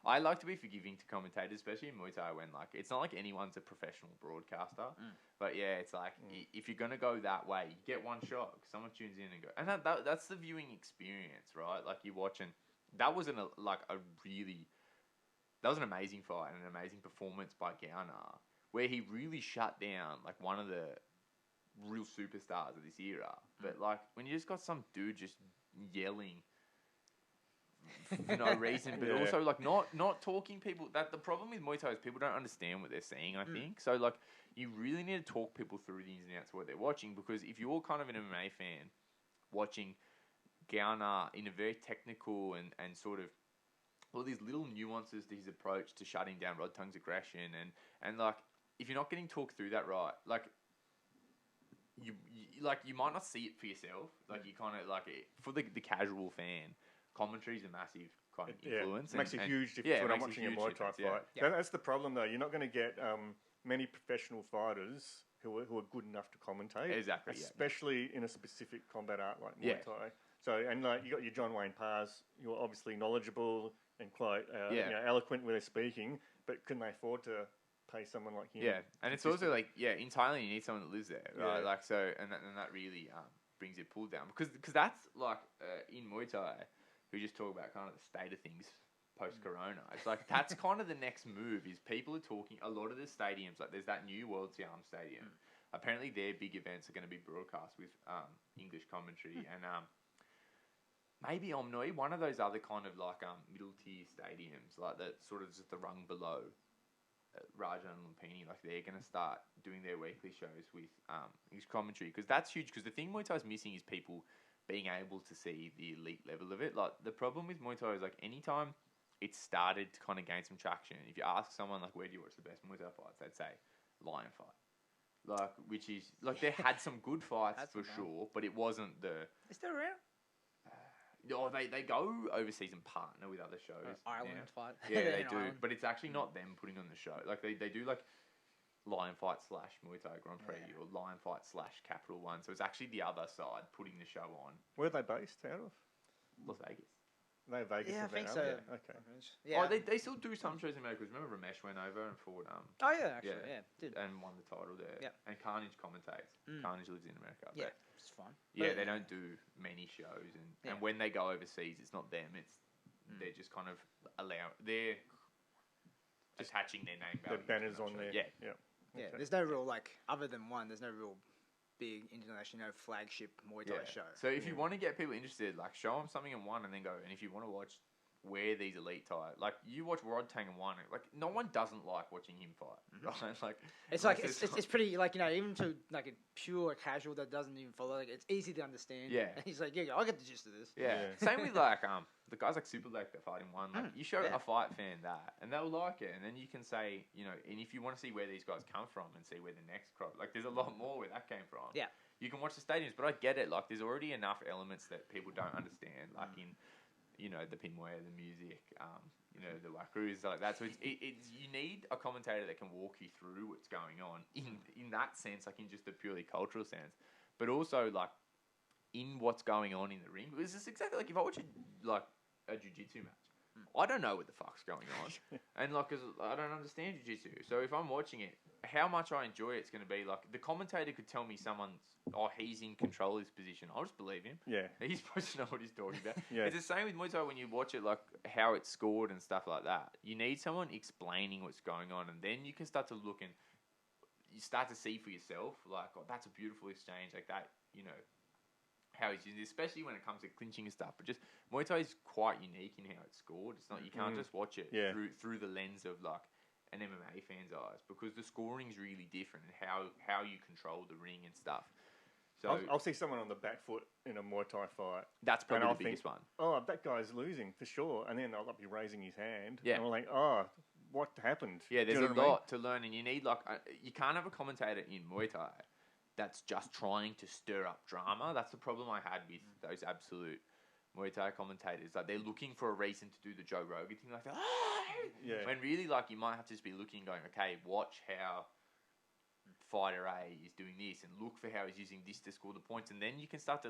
I like to be forgiving to commentators, especially in Muay Thai, when like it's not like anyone's a professional broadcaster, but yeah, it's like if you're gonna go that way, you get one shot. Someone tunes in and go, and that's the viewing experience, right? Like you're watching. That was an amazing fight and an amazing performance by Gaunar, where he really shut down like one of the real superstars of this era. But like when you just got some dude just yelling for no reason, but also like not talking people. That the problem with Muay Thai is people don't understand what they're saying. I think so. Like you really need to talk people through the ins and outs of what they're watching, because if you're kind of an MMA fan watching Gaunar in a very technical and sort of all these little nuances to his approach to shutting down Rodtang's aggression, and like if you're not getting talked through that right, like you might not see it for yourself. Like you kind of like it, for the casual fan, commentary is a massive kind of influence. It makes a huge difference when I'm watching a Muay Thai fight. Yeah. That's the problem, though. You're not going to get many professional fighters who are good enough to commentate. Exactly. Especially in a specific combat art like Muay Thai. So, and like you got your John Wayne Pars, who are obviously knowledgeable and quite eloquent when they're speaking, but can they afford to pay someone like him? Yeah, and it's also like in Thailand you need someone that lives there, right? Like so, and that really brings your pull down because that's like in Muay Thai, we just talk about kind of the state of things post-corona. It's like that's kind of the next move is people are talking. A lot of the stadiums, like there's that new World Siam Stadium. Apparently, their big events are going to be broadcast with English commentary and. Maybe Omnoi, one of those other kind of like middle tier stadiums, like that sort of just the rung below Raja and Lumpini, like they're going to start doing their weekly shows with English commentary because that's huge. Because the thing Muay Thai is missing is people being able to see the elite level of it. Like the problem with Muay Thai is like anytime it started to kind of gain some traction, if you ask someone like where do you watch the best Muay Thai fights, they'd say Lion Fight. Like which is like they had some good fights for sure, but it wasn't the. Is still around? Oh, they go overseas and partner with other shows. Ireland Fight. Yeah, they do. Ireland. But it's actually not them putting on the show. Like they do like Lion Fight / Muay Thai Grand Prix or Lion Fight / Capital One. So it's actually the other side putting the show on. Where are they based out of? Las Vegas. They're Vegas. Yeah, I think so. Yeah. Okay. Yeah. Oh, they still do some shows in America. Remember Ramesh went over and fought Oh yeah, actually, did. and won the title there. Yeah. And Carnage commentates. Carnage lives in America. Yeah, But it's fun. yeah, they don't do many shows, and when they go overseas, it's not them. It's they're just kind of they're just hatching their name. The banners on there. Yeah. Yeah. Yeah, Okay. there's no real other than one. There's no real big international flagship Muay Thai show. So if you want to get people interested, like show them something in one, and then go. And if you want to watch where these elite Thai, like you watch Rod Tang in one, like no one doesn't like watching him fight. Right? Like it's pretty even to like a pure casual that doesn't even follow. Like it's easy to understand. Yeah. And he's like, I get the gist of this. Yeah. Same with like the guys like Super Lake that fight in one. Like you show a fight fan that, and they'll like it, and then you can say, and if you want to see where these guys come from and see where the next crop, like there's a lot more where that came from. Yeah. You can watch the stadiums, but I get it. Like there's already enough elements that people don't understand, like in. The pinware, the music, the wackaroos, like that. So it's you need a commentator that can walk you through what's going on in that sense, like in just a purely cultural sense, but also like in what's going on in the ring. Because it's exactly like if I watch a jiu-jitsu match, I don't know what the fuck's going on, and because I don't understand jiu-jitsu. So if I'm watching it, how much I enjoy it's going to be like the commentator could tell me he's in control of his position. I'll just believe him. Yeah. He's supposed to know what he's talking about. Yeah. It's the same with Muay Thai when you watch it, like how it's scored and stuff like that. You need someone explaining what's going on, and then you can start to look and you start to see for yourself, like, oh, that's a beautiful exchange, like that, how he's using it, especially when it comes to clinching and stuff. But just Muay Thai is quite unique in how it's scored. It's not you can't just watch it through the lens of like an MMA fan's eyes because the scoring's really different and how you control the ring and stuff. So I'll see someone on the back foot in a Muay Thai fight. That's probably and the biggest one. Oh, that guy's losing for sure. And then I'll be raising his hand. Yeah. And I'm like, oh, what happened? Yeah, there's Do you a know what I mean? lot to learn, and you need you can't have a commentator in Muay Thai that's just trying to stir up drama. That's the problem I had with those absolute Muay Thai commentators. Like they're looking for a reason to do the Joe Rogan thing, like Yeah. when really you might have to just be looking, going, okay, watch how fighter A is doing this, and look for how he's using this to score the points, and then you can start to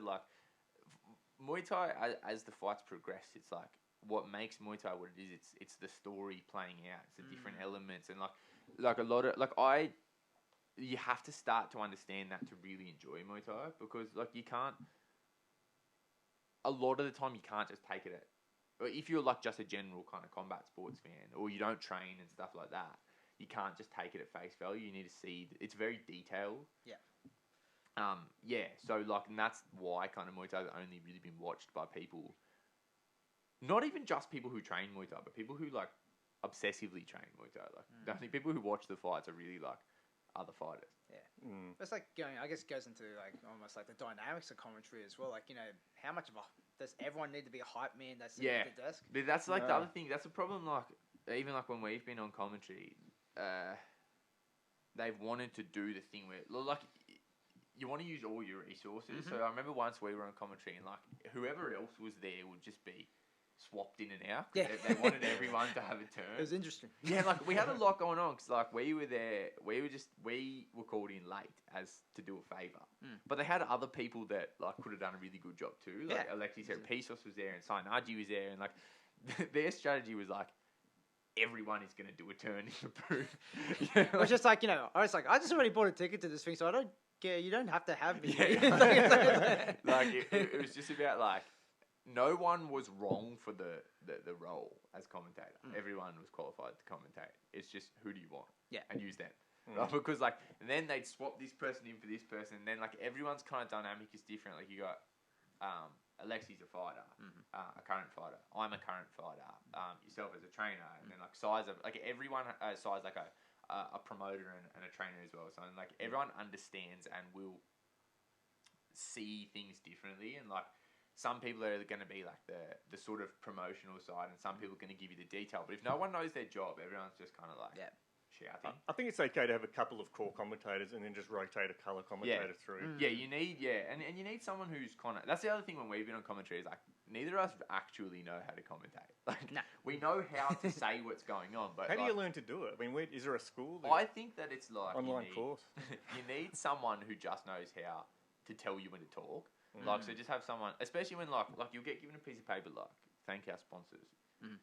Muay Thai as the fights progress. It's like what makes Muay Thai what it is. It's the story playing out. It's the different elements, and like a lot of you have to start to understand that to really enjoy Muay Thai because you can't. A lot of the time, you can't just take it if you're just a general kind of combat sports fan, or you don't train and stuff like that. You can't just take it at face value. You need to see it's very detailed. Yeah. So and that's why kind of Muay Thai has only really been watched by people. Not even just people who train Muay Thai, but people who obsessively train Muay Thai. I think people who watch the fights are really other fighters. Yeah. It's goes into almost the dynamics of commentary as well. How much does everyone need to be a hype man that's sitting at the desk? But that's the other thing. That's a problem. Even when we've been on commentary, they've wanted to do the thing where you want to use all your resources. So I remember once we were on commentary and like whoever else was there would just be swapped in and out. Yeah. They wanted everyone to have a turn. It was interesting. Yeah, like we had a lot going on because like we were there, we were called in late as to do a favour, but they had other people that like could have done a really good job too. Like Alexis Pesos was there and Sainaji was there, and like their strategy was like everyone is going to do a turn in the booth. It was just like, I was like, I just already bought a ticket to this thing, so I don't care. You don't have to have me. Like it was just about like. No one was wrong for the role as commentator. Everyone was qualified to commentate. It's just who do you want? Yeah. And use them. Right? Because like, and then they'd swap this person in for this person. And then like everyone's kind of dynamic is different. Like you got Alexi's a fighter, a current fighter. I'm a current fighter. Yourself as a trainer, and then like Si's like everyone Si's like a promoter and a trainer as well. So like everyone understands and will see things differently, and like. Some people are going to be like the sort of promotional side, and some people are going to give you the detail. But if no one knows their job, everyone's just kind of like shouting. I think it's okay to have a couple of core commentators and then just rotate a colour commentator through. Yeah, you need and you need someone who's kind of. That's the other thing when we've been on commentary is like neither of us actually know how to commentate. Like we know how to say what's going on, but how do you learn to do it? I mean, is there a school? I think that it's like online course. You need someone who just knows how to tell you when to talk. Like, so just have someone, especially when, like you'll get given a piece of paper, like, thank our sponsors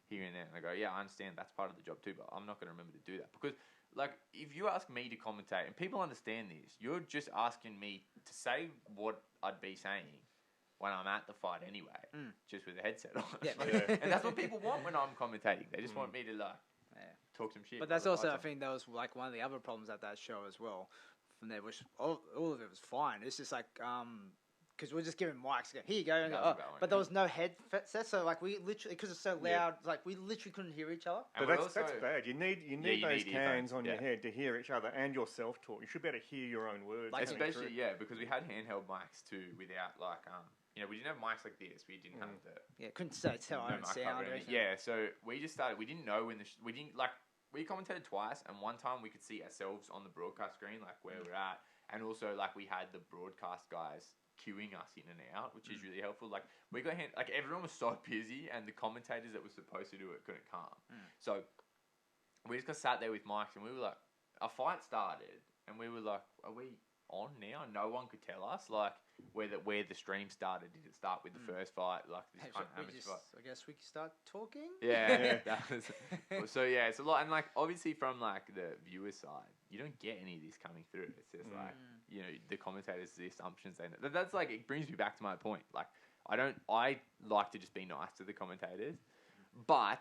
here and there. And I go, yeah, I understand that's part of the job too, but I'm not going to remember to do that. Because, like, if you ask me to commentate, and people understand this, you're just asking me to say what I'd be saying when I'm at the fight anyway, just with a headset on. Yeah. And that's what people want when I'm commentating. They just want me to, like, talk some shit. But that's also, I think that was, like, one of the other problems at that show as well. From there, which all of it was fine. It's just, like, because we're just giving mics. Here you go. And but there was no headset, so like we literally, because it's so loud, like we literally couldn't hear each other. But that's bad. You need those cans on your head to hear each other and yourself talk. You should be able to hear your own words. Like especially because we had handheld mics too, without like we didn't have mics like this. We didn't have the couldn't tell our own sound or anything. Yeah, so we just started. We didn't know when we didn't like. We commentated twice, and one time we could see ourselves on the broadcast screen, like where we're at, and also like we had the broadcast guys queuing us in and out, which is really helpful. Like we got like everyone was so busy, and the commentators that were supposed to do it couldn't come. So we just got sat there with mics, and we were like, a fight started, and we were like, are we on now? No one could tell us like where the stream started. Did it start with the first fight? Like this kind of amateur fight? I guess we can start talking. Yeah. So yeah, it's a lot, and like obviously from like the viewer side, you don't get any of this coming through. It's just like the commentators, the assumptions they know. That's like it brings me back to my point. Like I like to just be nice to the commentators, but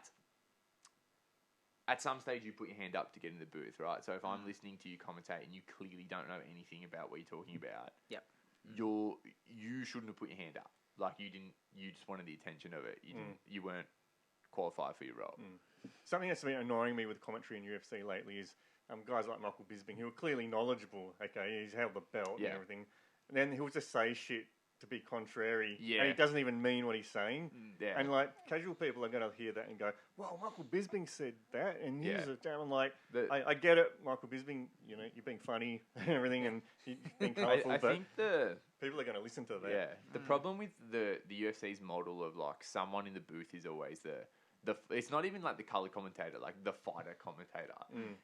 at some stage you put your hand up to get in the booth, right? So if I'm listening to you commentate and you clearly don't know anything about what you're talking about, you shouldn't have put your hand up. Like you just wanted the attention of it. You weren't qualified for your role. Something that's been annoying me with commentary in UFC lately is guys like Michael Bisping, who are clearly knowledgeable. Okay, he's held the belt and everything, and then he'll just say shit to be contrary, and he doesn't even mean what he's saying. And like casual people are going to hear that and go, "Well, Michael Bisping said that," and he's I'm like, I get it, Michael Bisping. You know, you're being funny and everything, and you're being colourful. I think people are going to listen to that. Yeah, the problem with the UFC's model of like someone in the booth is always the it's not even like the color commentator, like the fighter commentator.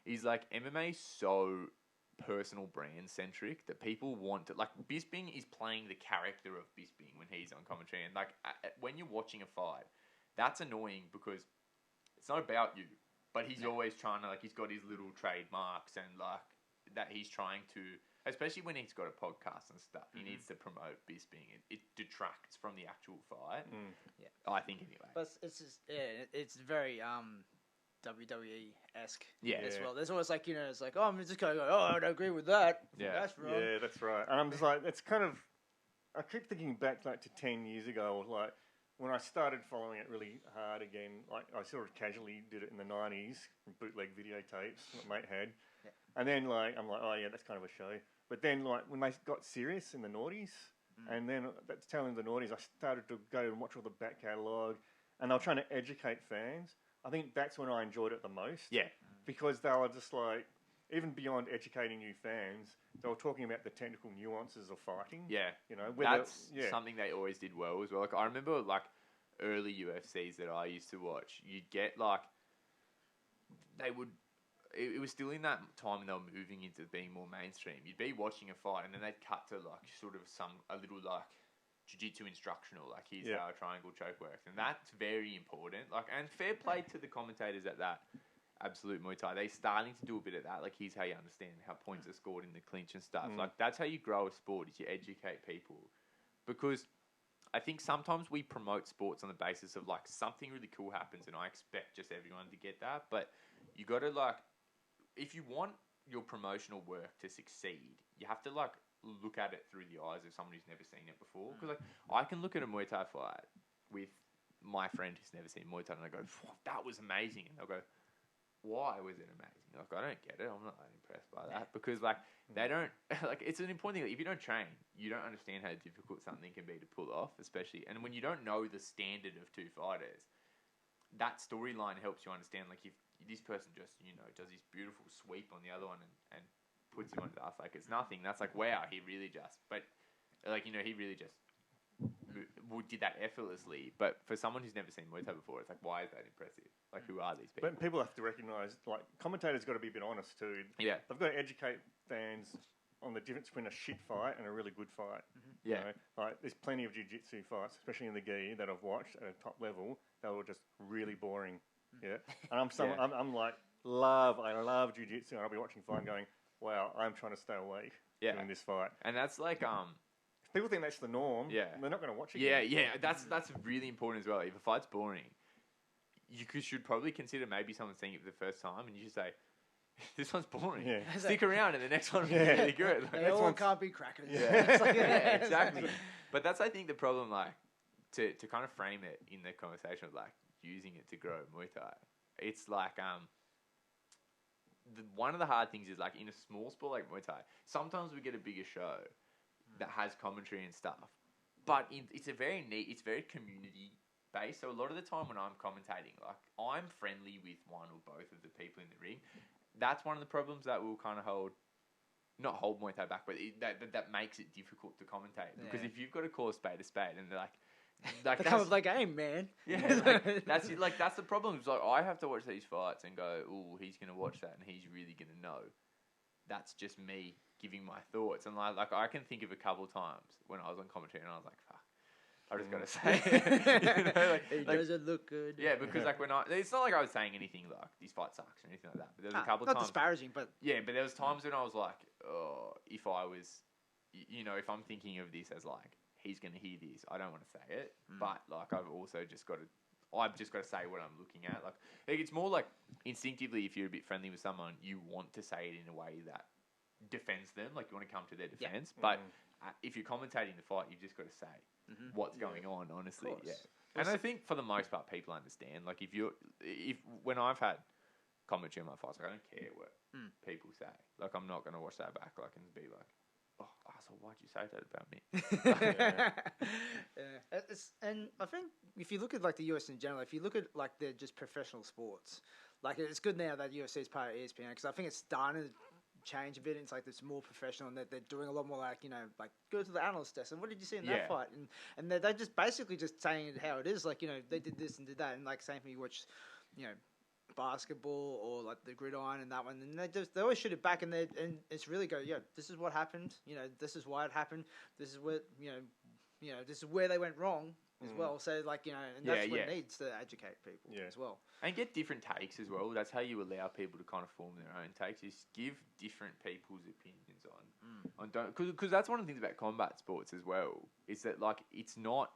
He's like MMA so personal brand centric that people want to like. Bisping is playing the character of Bisping when he's on commentary, and like when you're watching a fight, that's annoying because it's not about you, but he's always trying to like he's got his little trademarks and like that he's trying to, especially when he's got a podcast and stuff, he needs to promote Bisping. It detracts from the actual fight. I think anyway. But it's just it's very WWE-esque as well. There's always like, it's like, I'm just going to go, I don't agree with that. That's wrong. Yeah, that's right. And I'm just like, it's kind of, I keep thinking back like to 10 years ago, like when I started following it really hard again, like I sort of casually did it in the 90s, bootleg videotapes my mate had. And then like, I'm like, oh yeah, that's kind of a show. But then like when they got serious in the noughties, and then that's telling the noughties, I started to go and watch all the back catalogue, and they were trying to educate fans. I think that's when I enjoyed it the most. Yeah. Because they were just like, even beyond educating new fans, they were talking about the technical nuances of fighting. Yeah. You know, That's something they always did well as well. Like, I remember, like, early UFCs that I used to watch, you'd get, like, they would... It was still in that time when they were moving into being more mainstream. You'd be watching a fight, and then they'd cut to, like, sort of a little, like, jiu-jitsu instructional, like, here's how a triangle choke works. And that's very important. Like, and fair play to the commentators at that Absolute Muay Thai. They're starting to do a bit of that. Like, here's how you understand how points are scored in the clinch and stuff. Like, that's how you grow a sport, is you educate people. Because I think sometimes we promote sports on the basis of, like, something really cool happens, and I expect just everyone to get that. But you got to, like, if you want your promotional work to succeed, you have to, like, look at it through the eyes of someone who's never seen it before. Because, like, I can look at a Muay Thai fight with my friend who's never seen Muay Thai, and I go, that was amazing. And they'll go, why was it amazing? Like, I don't get it. I'm not that impressed by that. Because, like, they don't... Like, it's an important thing. Like, if you don't train, you don't understand how difficult something can be to pull off, especially... And when you don't know the standard of two fighters, that storyline helps you understand, like, if this person just, you know, does this beautiful sweep on the other one and puts him on his ass, like, it's nothing. That's like, wow, he really just... But, like, you know, he really just did that effortlessly. But for someone who's never seen Muay Thai before, it's like, why is that impressive? Like, who are these people? But people have to recognise, like, commentators got to be a bit honest too. Yeah. They've got to educate fans on the difference between a shit fight and a really good fight. Yeah. You know? Like, there's plenty of jiu-jitsu fights, especially in the gi, that I've watched at a top level, that were just really boring. Yeah. And I'm like, I love jiu-jitsu, and I'll be watching fight and going, wow, I'm trying to stay awake during this fight. And that's like, if people think that's the norm, they're not going to watch it. Yeah, that's really important as well. If a fight's boring, you should probably consider maybe someone seeing it for the first time, and you should say, this one's boring. Yeah. Stick around, and the next one will be really good. Like, they all can't be crackers. Yeah, exactly. But that's, I think, the problem, like, to kind of frame it in the conversation of, like, using it to grow Muay Thai. It's like, one of the hard things is, like, in a small sport like Muay Thai, sometimes we get a bigger show that has commentary and stuff, but it's very community based. So a lot of the time when I'm commentating, like, I'm friendly with one or both of the people in the ring. That's one of the problems that will kind of not hold Muay Thai back, but that makes it difficult to commentate. Because if you've got to call a spade, and they're like they come with like, hey man, that's the problem. It's like, I have to watch these fights and go, oh, he's gonna watch that and he's really gonna know. That's just me giving my thoughts, and like I can think of a couple of times when I was on commentary and I was like, fuck, I just gotta say it. You know, it doesn't look good. Yeah, because like it's not like I was saying anything like this fight sucks or anything like that. But there was a couple of not times, disparaging, but but there was times when I was like, oh, if I was, you know, if I'm thinking of this as like, he's gonna hear this, I don't want to say it, but like I've just got to say what I'm looking at. Like it's more like instinctively, if you're a bit friendly with someone, you want to say it in a way that defends them. Like, you want to come to their defense. But if you're commentating the fight, you've just got to say what's going on. Honestly, And I think for the most part, people understand. Like, when I've had commentary on my fights, like, I don't care what people say. Like, I'm not going to watch that back. Like, and be like, oh, asshole, why'd you say that about me? And I think if you look at like the US in general, if you look at like they're just professional sports, like it's good now that UFC is part of ESPN, because I think it's starting to change a bit. And it's like it's more professional, and they're doing a lot more like, you know, like go to the analyst desk and what did you see in that fight, and they're just basically just saying it how it is. Like, you know, they did this and did that, and like same thing, you watch, you know, basketball or like the gridiron and that one, and they always shoot it back, and it's really go, this is what happened, you know, this is why it happened, this is where you know this is where they went wrong as well. So like, you know, and that's what it needs to educate people as well, and get different takes as well. That's how you allow people to kind of form their own takes, is give different people's opinions on because that's one of the things about combat sports as well, is that like it's not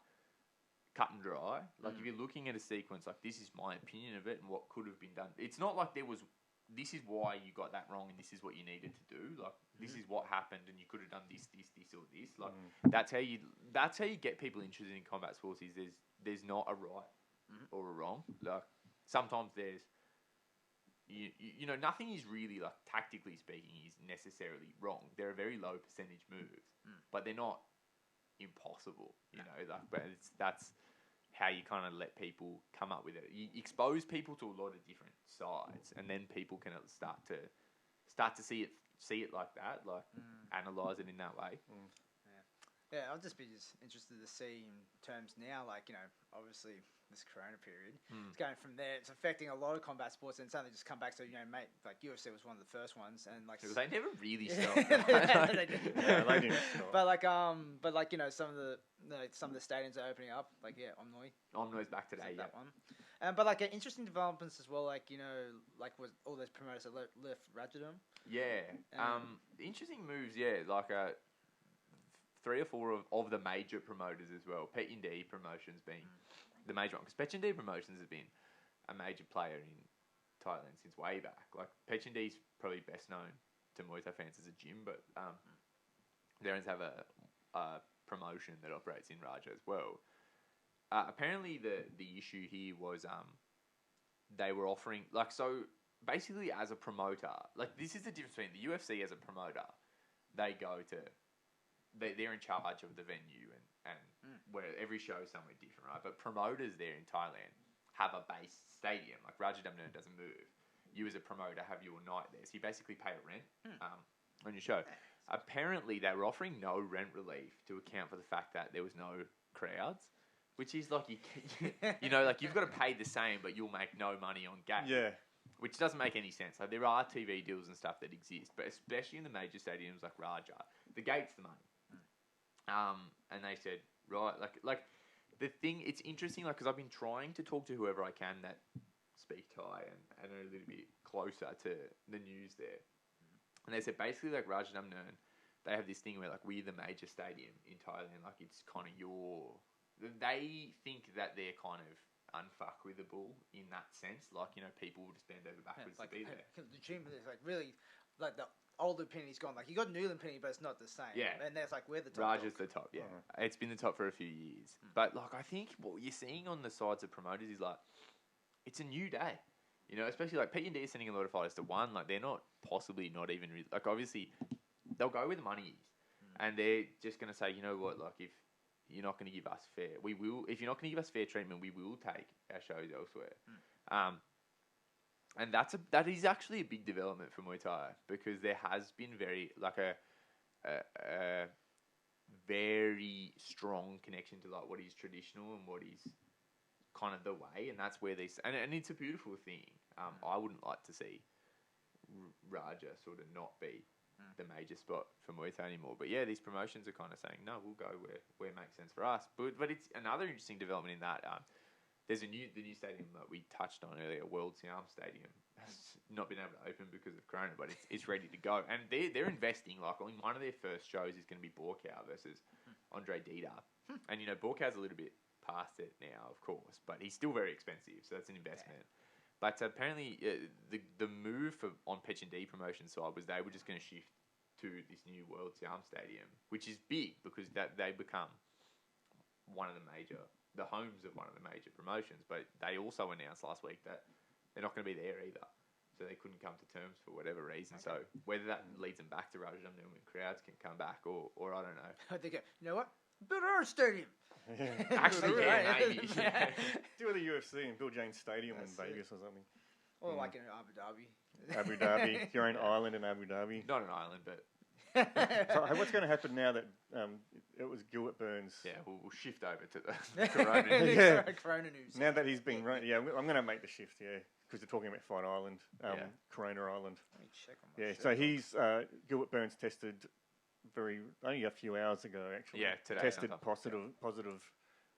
cut and dry. Like if you're looking at a sequence, like this is my opinion of it and what could have been done. It's not like this is why you got that wrong and this is what you needed to do. Like this is what happened and you could have done this or this. Like that's how you get people interested in combat sports. Is there's not a right or a wrong. Like sometimes there's you know, nothing is really, like, tactically speaking, is necessarily wrong. There are very low percentage moves, but they're not impossible, you know, like, but that's how you kind of let people come up with it. You expose people to a lot of different sides, and then people can start start to see it like that, like analyze it in that way. Yeah, I'll just be interested to see in terms now, like, obviously this Corona period, it's going from there. It's affecting a lot of combat sports, and it's only just come back. So mate, like UFC was one of the first ones, and like Because they never really stopped. They didn't stop. But some of the stadiums are opening up. Like Omno's back today. That one. But interesting developments as well. Like with all those promoters that left Rajadam. Yeah. Interesting moves. Yeah, like 3 or 4 of the major promoters as well. Petchyindee Promotions being the major one, because Petchyindee Promotions has been a major player in Thailand since way back. Like Petchyindee's probably best known to Muay Thai fans as a gym, but they have a promotion that operates in Raja as well. Apparently, the issue here was they were offering basically as a promoter. Like this is the difference between the UFC as a promoter. They go to they're in charge of the venue and where every show is somewhere different, right? But promoters there in Thailand have a base stadium. Like Rajadamnern doesn't move. You as a promoter have your night there, so you basically pay a rent on your show. Apparently, they were offering no rent relief to account for the fact that there was no crowds, which is like you've got to pay the same, but you'll make no money on gate. Yeah. Which doesn't make any sense. Like there are TV deals and stuff that exist, but especially in the major stadiums like Raja, the gate's the money. And they said, right, like the thing, it's interesting, like, because I've been trying to talk to whoever I can that speak Thai and are a little bit closer to the news there. And they said basically, like, Rajadamnern, they have this thing where, like, we're the major stadium in Thailand, like, it's kind of they think that they're kind of unfuckwithable in that sense. Like, people will just bend over backwards to be there. The gym is, like, really, like, the older penny's gone. Like, you got Newland penny, but it's not the same. Yeah. And there's, like, we're the top. Raja's the top, yeah. It's been the top for a few years. But, like, I think what you're seeing on the sides of promoters is, like, it's a new day. Especially, like, P&D is sending a lot of fighters to one. Like, they're not possibly not even... Like, obviously, they'll go where the money is. And they're just going to say, you know what, like, if you're not going to give us fair... If you're not going to give us fair treatment, we will take our shows elsewhere. And that is actually a big development for Muay Thai, because there has been a very strong connection to like what is traditional and what is kind of the way, and that's where these and it's a beautiful thing. I wouldn't like to see Raja sort of not be the major spot for Muay Thai anymore. But yeah, these promotions are kind of saying no, we'll go where it makes sense for us. But it's another interesting development in that. There's the new stadium that we touched on earlier, World Siam Stadium, has not been able to open because of Corona, but it's ready to go. And they're investing, like, I mean, one of their first shows is going to be Borkow versus Andre Dida. And, Borkow's a little bit past it now, of course, but he's still very expensive, so that's an investment. Yeah. But apparently the move on Petchyindee Promotion side was they were just going to shift to this new World Siam Stadium, which is big because they become one of the homes of one of the major promotions, but they also announced last week that they're not going to be there either. So they couldn't come to terms for whatever reason. Okay. So whether that leads them back to Rajadamnern when crowds can come back, or I don't know. I think, you know what? Build our own stadium. Actually, yeah, maybe. Yeah. Do with the UFC and build Jane's Stadium in Vegas or something. Or like in Abu Dhabi. Abu Dhabi. Your own island in Abu Dhabi. Not an island, but... So what's going to happen now that it was Gilbert Burns? Yeah, we'll shift over to the Corona news. Corona news. Now that he's been running, I'm going to make the shift, because they're talking about Fight Island, Corona Island. Let me check on my so he's Gilbert Burns tested only a few hours ago actually. Yeah, today. Tested positive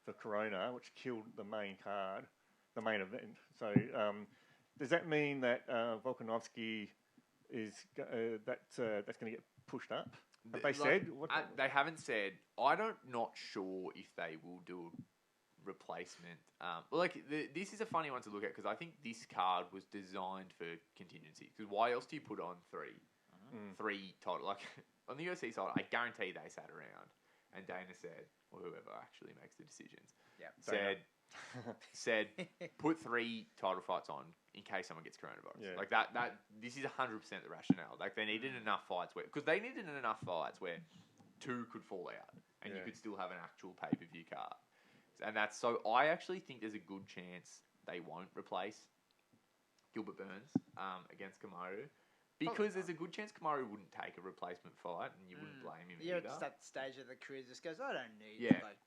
for Corona, which killed the main card, the main event. So does that mean that Volkanovski is that's going to get pushed up? Have they said? They haven't said. I'm not sure if they will do a replacement. This is a funny one to look at, because I think this card was designed for contingency. Because why else do you put on three total? Like on the UFC side, I guarantee they sat around and Dana said, or whoever actually makes the decisions, said put 3 title fights on in case someone gets coronavirus. Yeah. Like that this is 100% the rationale. Like they needed enough fights because they needed enough fights where 2 could fall out and you could still have an actual pay-per-view card. And so I actually think there's a good chance they won't replace Gilbert Burns against Kamaru, Because there's a good chance Kamaru wouldn't take a replacement fight, and you wouldn't blame him Yeah, either. just that stage of the career just goes, I don't need Yeah. like,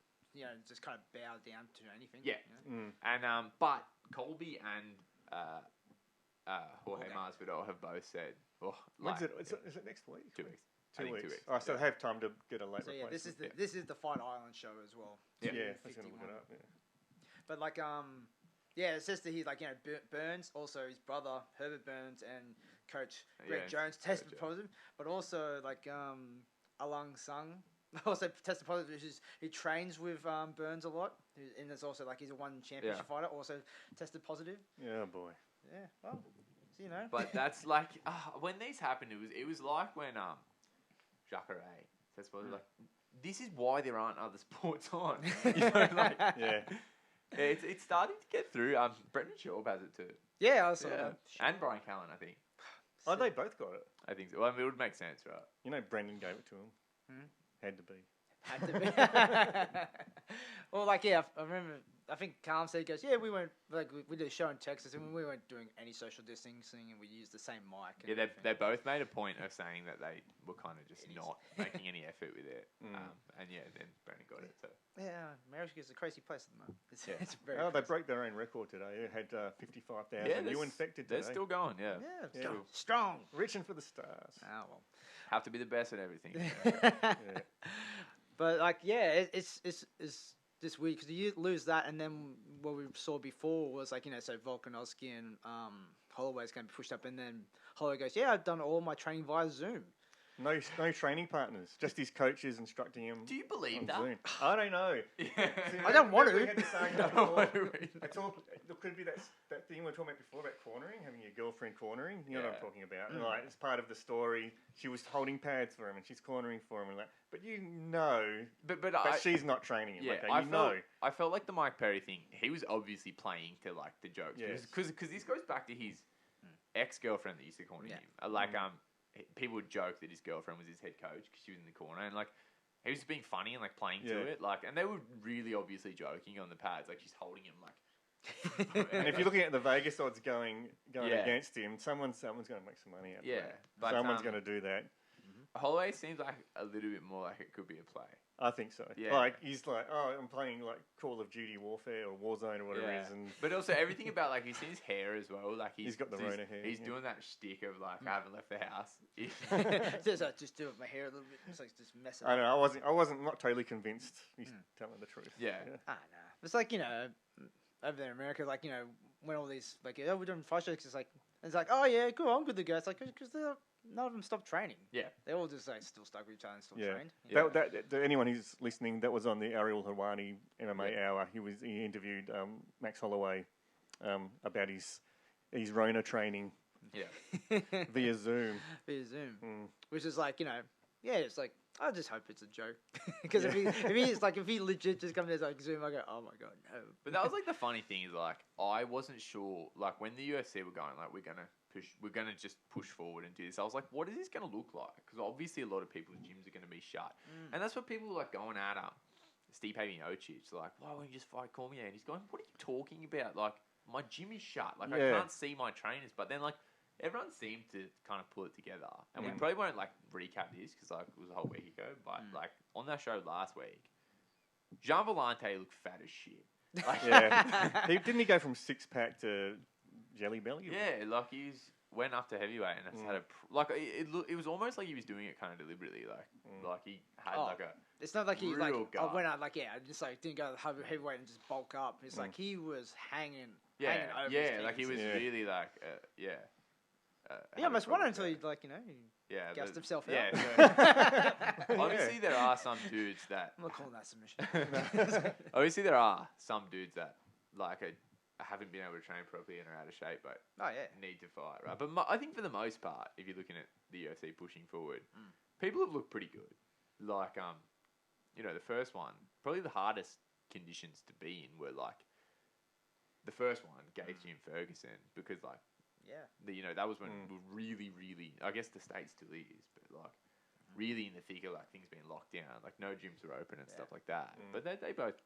just kind of bow down to anything. Yeah. You know? And but Colby and Jorge Okay. Masvidal have both said, When's it? Is it next week? 2 weeks. I 2 think weeks. 2 weeks. Oh, so they have time to get a late So yeah, replacement. this is the Fight Island show as well. Yeah. Yeah, I was going to 251. look it up. Yeah. But like it says that he's like Burns, also his brother Herbert Burns and Coach Greg Jones tested positive, but also like Alung Sung also tested positive. He trains with Burns a lot, and it's also like he's a one championship fighter, also tested positive. Yeah, boy. Yeah, well, so, But that's like when these happened, it was like when Jacare tested positive. Like this is why there aren't other sports on. Like Yeah. it's starting to get through. Brendan Schaub has it too. yeah, I saw that. And Brian Callen, I think. Oh, they both got it. I think so. Well, I mean, it would make sense, right? You know, Brendan gave it to him. Had to be. Had to be. Well, like, I remember, I think Calm said, he goes, yeah, we went, like, we did a show in Texas, and we weren't doing any social distancing, and we used the same mic. And Yeah, everything. they both made a point of saying that they were kind of just not making any effort with it. And yeah, then Brendan got it. So. Yeah, America is a crazy place at the moment. It's very Oh, they crazy. broke their own record today. It had 55,000 Yeah, new infected they're today. still going, yeah. Yeah, Yeah. strong. Reaching for the stars. Oh, well. Have to be the best at everything. Yeah. But, like, yeah, it's this week, because you lose that, and then what we saw before was, like, so Volkanovski and Holloway's going to be pushed up, and then Holloway goes, yeah, I've done all my training via Zoom. No training partners, just his coaches instructing him. Do you believe on that? Zoom. I don't know. See, I don't want we to. had this argument before. It could be that thing we were talking about before about cornering, having your girlfriend cornering. You know what I'm talking about. And like, it's part of the story. She was holding pads for him, and she's cornering for him, and like, but but she's not training him. Yeah, okay, I felt like the Mike Perry thing. He was obviously playing to like the jokes, Yes. because this goes back to his ex-girlfriend that used to corner him. People would joke that his girlfriend was his head coach because she was in the corner, and like he was just being funny and like playing to it, like, and they were really obviously joking on the pads, like she's holding him like. And if you're looking at the Vegas odds going against him, someone's going to make some money out of that. But, Someone's going to do that. Holloway seems like a little bit more like it could be a play. I think so. Yeah. Like, he's like, oh, I'm playing like Call of Duty Warfare or Warzone or whatever it is. And But also everything about like he's seen his hair as well. Like He's got the Rona hair, He's yeah. doing that shtick of like I haven't left the house. just do it with my hair a little bit. It's like just messing I up. don't know. I wasn't not totally convinced. He's telling the truth. Yeah. I don't know. It's like, over there in America, like, when all these, like, we're doing fight shows, it's like, oh, yeah, cool, I'm good to go. It's like, because none of them stopped training. Yeah. They're all just, like, still stuck with each other and still Yeah. trained. Yeah. Anyone who's listening, that was on the Ariel Helwani MMA Hour. He interviewed Max Holloway about his Rona training Yeah. via Zoom. Via Zoom. Mm. Which is like, it's like, I just hope it's a joke. Because if he legit just comes there like Zoom, I go, oh my God, no. But that was like the funny thing is like I wasn't sure like when the UFC were going like we're gonna just push forward and do this. I was like, what is this gonna look like? Because obviously a lot of people's gyms are gonna be shut, and that's what people were like going at Stipe Miocic. Like, why won't you just fight Cormier? And he's going, what are you talking about? Like, my gym is shut. Like, I can't see my trainers. But then like everyone seemed to kind of pull it together, and we probably won't like recap this because like it was a whole week ago. But like on that show last week, Jean Vellante looked fat as shit. Like, Yeah. Didn't he go from six pack to jelly belly? yeah, like he went up to heavyweight and just had it was almost like he was doing it kind of deliberately. Like he had like a. It's not like he like real I gut. went out like I just like didn't go to the heavyweight and just bulk up. It's like he was hanging Yeah, over yeah, his like he was pants. really like He almost won it until he like he yeah, gassed himself yeah, out. so, obviously there are some dudes that I'm not calling that submission. obviously there are some dudes that like haven't been able to train properly and are out of shape, but Oh yeah. need to fight, right? But I think for the most part, if you're looking at the UFC pushing forward, people have looked pretty good. Like the first one, probably the hardest conditions to be in were like the first one, Gaethje Jim Ferguson, because like. Yeah. That was when we were really, really. I guess the state still is, but like really in the thick of like things being locked down, like no gyms were open and stuff like that. But they both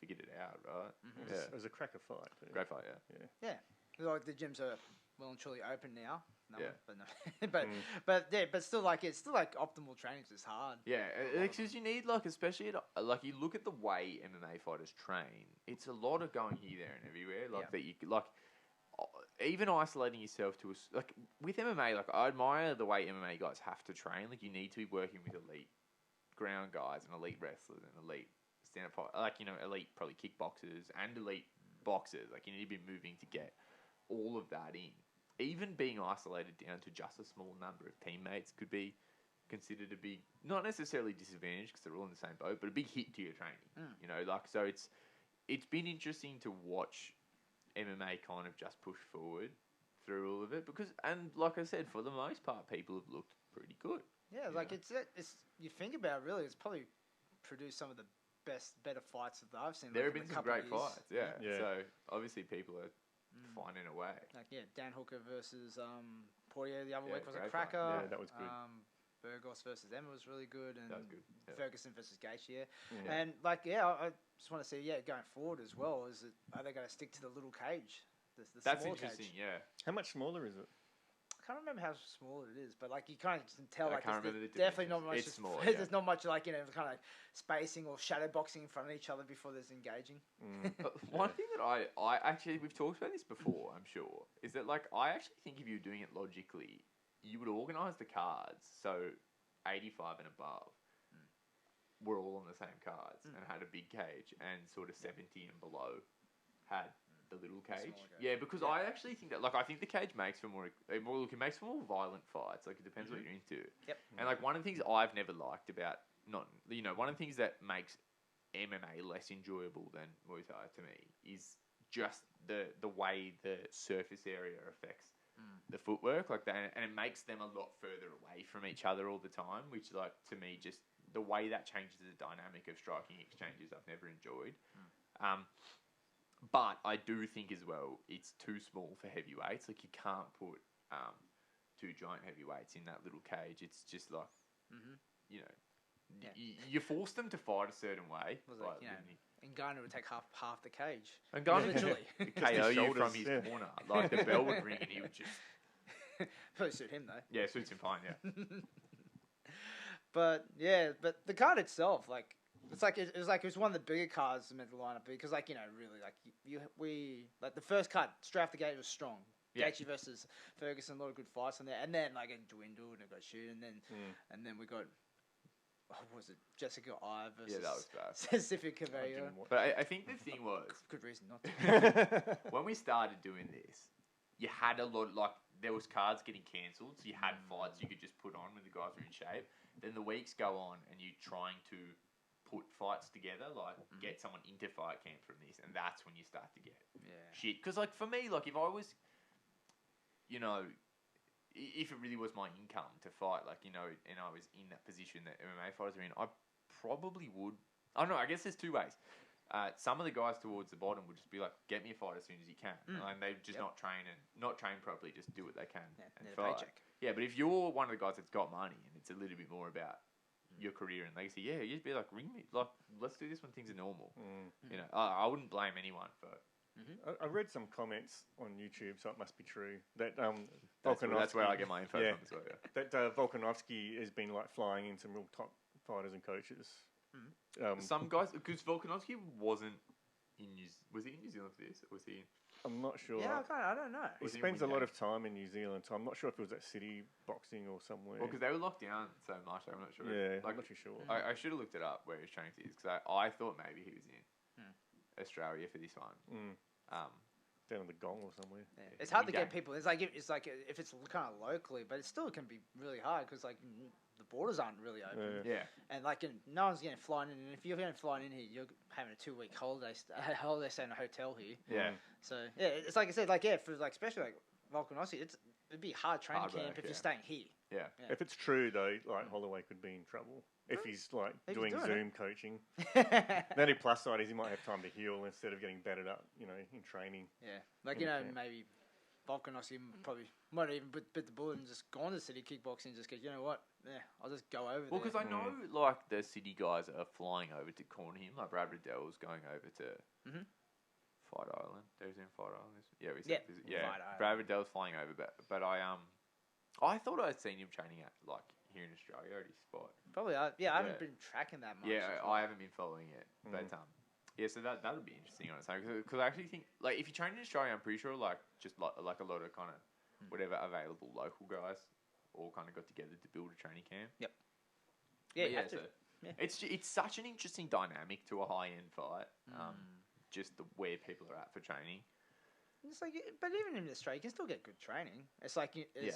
figured it out, right? It was a cracker fight. Great fight, yeah. Yeah. Like the gyms are well and truly open now. No Yeah. one, but no, but still like it's still like optimal training 'cause it's hard. Yeah, because you need like, especially like you look at the way MMA fighters train, it's a lot of going here, there, and everywhere. Like that you like, even isolating yourself to like with MMA. Like I admire the way MMA guys have to train. Like you need to be working with elite ground guys and elite wrestlers and elite stand-up fight, like elite probably kickboxers and elite boxers. Like you need to be moving to get all of that in. Even being isolated down to just a small number of teammates could be considered a big, not necessarily disadvantage because they're all in the same boat, but a big hit to your training. So it's been interesting to watch MMA kind of just push forward through all of it and like I said, for the most part, people have looked pretty good. Yeah, like it's you think about it, really, it's probably produced some of the better fights that I've seen. There like, have in been a some couple great of years. fights, yeah. So obviously people are finding a way. Like Dan Hooker versus Poirier the other Yeah, week was a great fight. cracker. Yeah, that was good. Burgos versus Emma was really good, and That was good. Yeah. Ferguson versus Gaethje. And like I just want to see going forward as well. Are they going to stick to the little cage? The That's small interesting, cage? yeah. How much smaller is it? I can't remember how small it is, but like you kind of can tell, I like can't there's remember the definitely not dimensions. much. It's small, There's not much like kind of spacing or shadow boxing in front of each other before there's engaging. But one thing that I actually, we've talked about this before, I'm sure, is that like I actually think if you're doing it logically, you would organise the cards so 85 and above were all on the same cards and had a big cage, and sort of 70 and below had the little cage. Yeah, because I actually think that, like, I think the cage makes for it makes for more violent fights. Like, it depends what you're into. Yep. And like one of the things I've never liked about one of the things that makes MMA less enjoyable than Muay Thai to me is just the way the surface area affects the footwork, like that, and it makes them a lot further away from each other all the time, which, like, to me, just the way that changes the dynamic of striking exchanges, I've never enjoyed. But I do think as well it's too small for heavyweights. Like you can't put two giant heavyweights in that little cage. It's just like you force them to fight a certain way. Like, and Garner would take half the cage. And Garner literally KO you from his corner. Like the bell would ring and he would just probably suit him though. Yeah, suits him fine. Yeah. But the card itself, like. It was one of the bigger cards in the lineup because, like, really, like we the first card straight off the gate was strong. Yeah. Gaethje versus Ferguson, a lot of good fights on there, and then like it dwindled and it got shoot, and then we got what was it, Jessica I versus that was bad. Pacific Cavallo. But I think the thing was Good reason not to. when we started doing this, you had a lot there was cards getting cancelled, so you had fights you could just put on when the guys were in shape. Then the weeks go on, and you're trying to put fights together, like get someone into fight camp from this, and that's when you start to get shit. Because like for me, like if I was, if it really was my income to fight, like and I was in that position that MMA fighters are in, I probably would. I don't know. I guess there's two ways. Some of the guys towards the bottom would just be like, "Get me a fight as soon as you can," and they just not train properly, just do what they can and fight. Paycheck. Yeah, but if you're one of the guys that's got money and it's a little bit more about your career and legacy, you'd be like, ring me, like, let's do this when things are normal. I wouldn't blame anyone for. I read some comments on YouTube, so it must be true that That's where I get my info from as well. Yeah. That Volkanovski has been like flying in some real top fighters and coaches. Some guys, because Volkanovski wasn't was he in New Zealand for this, or was he? I'm not sure. Yeah, I don't know. He spends a lot of time in New Zealand, so I'm not sure if it was at City Boxing or somewhere. Well, because they were locked down so much, I'm not sure. Yeah, I'm not too sure. I should have looked it up where he was training for this, because I thought maybe he was in Australia for this one. Down in the Gong or somewhere. Yeah. It's hard to get people. It's like if it's kind of locally, but it still can be really hard because like the borders aren't really open. Yeah. And like no one's getting flying in. And if you're getting flying in here, you're having a 2-week holiday stay in a hotel here. Yeah. So it's like I said, for especially like Volkanovski, it'd be a hard training camp if you're staying here. Yeah. If it's true though, like Holloway could be in trouble if he's like doing Zoom coaching. The only plus side is he might have time to heal instead of getting battered up, in training. Yeah, like maybe Volkanovski probably might even bit the bullet and just gone to City Kickboxing, just because what, I'll just go over there. Well, because I know like the City guys are flying over to corner him, like Brad Riddell's going over to Fight Island. There's in Fight Island. Yeah, we said Fight Island. Brad Riddell's flying over, but I thought I'd seen him training at like here in Australia at his spot. Probably. I haven't been tracking that much. Yeah, I haven't been following it, but yeah, so that would be interesting on its own because I actually think like if you train in Australia, I'm pretty sure like just like a lot of kind of whatever available local guys all kind of got together to build a training camp. Yep. Yeah, But you have to. so Yeah. it's such an interesting dynamic to a high end fight. Just where people are at for training. It's like, but even in Australia, you can still get good training. It's like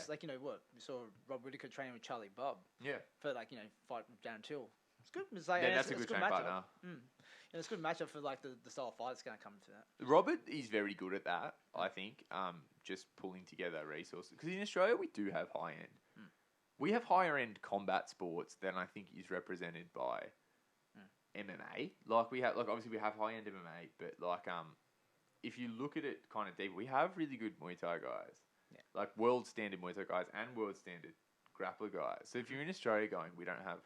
like what we saw Rob Whittaker training with Charlie Bob. Yeah. For like fight with Darren Till. It's good. It's like, That's a it's good training partner. And it's a good matchup for like the style of fight that's going to come to that. Robert is very good at that. I think just pulling together resources because in Australia we do have high end. We have higher end combat sports than I think is represented by MMA. Like we have, obviously we have high end MMA, but if you look at it kind of deep, we have really good Muay Thai guys, like world standard Muay Thai guys and world standard grappler guys. So if you're in Australia going, we don't have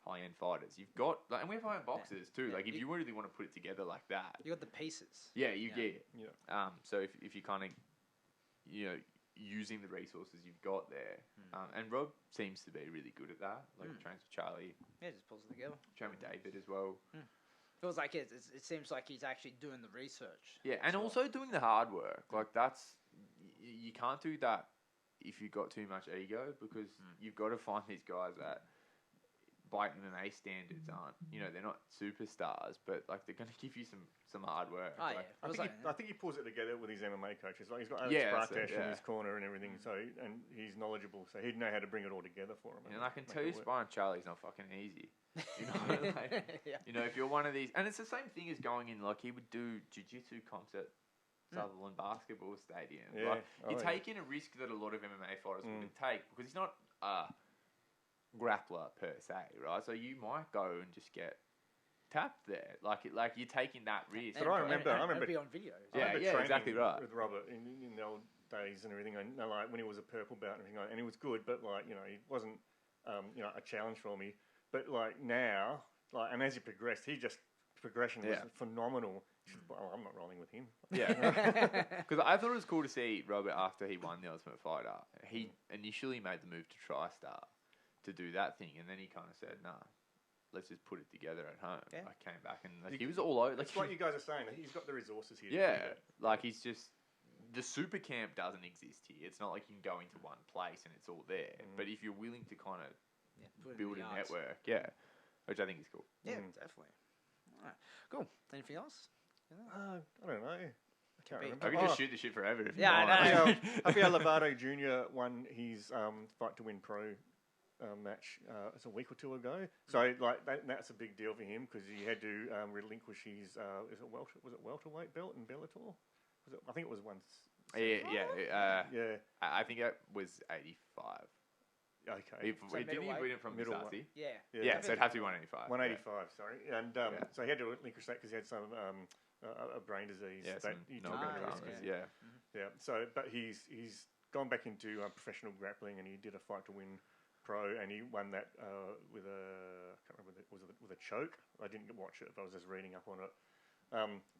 high end fighters. You've got and we have high end boxers too. Yeah. Like if you really want to put it together like that, You got the pieces. yeah, you get it. Yeah. So if you kind of using the resources you've got there, and Rob seems to be really good at that. Like trains with Charlie, Yeah, just pulls it together. train with David as well. Feels like it seems like he's actually doing the research. Yeah, and also doing the hard work. Like that's you can't do that if you've got too much ego because you've got to find these guys that by MMA standards aren't they're not superstars, but like they're going to give you some hard work. Oh, like, yeah. I think he pulls it together with his MMA coaches. Like he's got Alex that's it, Bartesh in his corner and everything. So and he's knowledgeable, so he'd know how to bring it all together for him. And I can tell you, sparring Charlie's not fucking easy. Yeah. If you're one of these, and it's the same thing as going in. Like he would do jiu-jitsu comps at Sutherland Basketball Stadium. Yeah. Like you're taking a risk that a lot of MMA fighters wouldn't take because he's not a grappler per se, right? So you might go and just get tapped there. Like you're taking that risk. But I remember be on video. Yeah, training exactly right. with Robert in the old days and everything. And like when he was a purple belt and everything, and he was good, but like he wasn't a challenge for me. But like now, and as he progressed, progression was phenomenal. Well, I'm not rolling with him. Yeah, because I thought it was cool to see Robert after he won the Ultimate Fighter. He initially made the move to TriStar to do that thing, and then he kind of said, "Nah, let's just put it together at home." Yeah. I came back and he was all over. That's what you guys are saying. He's got the resources here. Yeah, like he's just the super camp doesn't exist here. It's not like you can go into one place and it's all there. But if you're willing to kind of build a network, which I think is cool. Yeah, definitely. All right, cool. Anything else? I don't know. I can't remember. I could just shoot the shit forever if you Yeah, want. I know. Javier Lovato Jr. won his Fight to Win Pro match it's a week or two ago. So like that's a big deal for him because he had to relinquish his was it welterweight belt in Bellator? I think it was once. Yeah. I think it was 85. Okay. Didn't he win it from Misasi? Yeah. Yeah. Yeah, so it'd have to be 185. 185, sorry. And so he had to relinquish that because he had some a brain disease. Yeah, that he took at risk. Yeah. So, but he's gone back into professional grappling and he did a Fight to Win Pro and he won that with I can't remember, was it with a choke? I didn't watch it, but I was just reading up on it.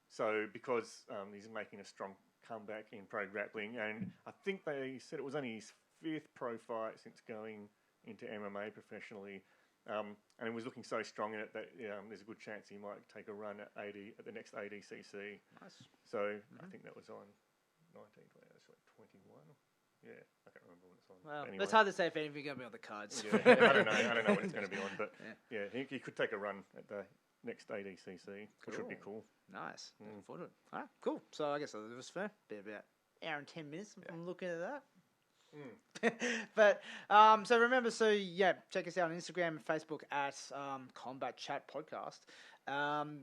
So because he's making a strong comeback in pro grappling, and I think they said it was only his 5th pro fight since going into MMA professionally, and he was looking so strong in it that there's a good chance he might take a run at the next ADCC. Nice. So I think that was on 21. Yeah, I can't remember when it's on. Well, anyway. it's hard to say if anything's going to be on the cards. Yeah, I don't know when it's going to be on, but he could take a run at the next ADCC, which would be cool. Nice. Looking forward to it. All right, cool. So I guess it was fair. Be about an hour and 10 minutes from looking at that. But so remember, check us out on Instagram and Facebook at Combat Chat Podcast.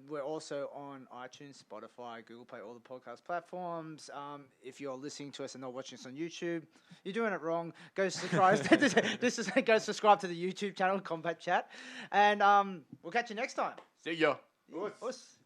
We're also on iTunes, Spotify, Google Play, all the podcast platforms. If you're listening to us and not watching us on YouTube, you're doing it wrong. Go subscribe. Go subscribe to the YouTube channel, Combat Chat, and we'll catch you next time. See ya. Us.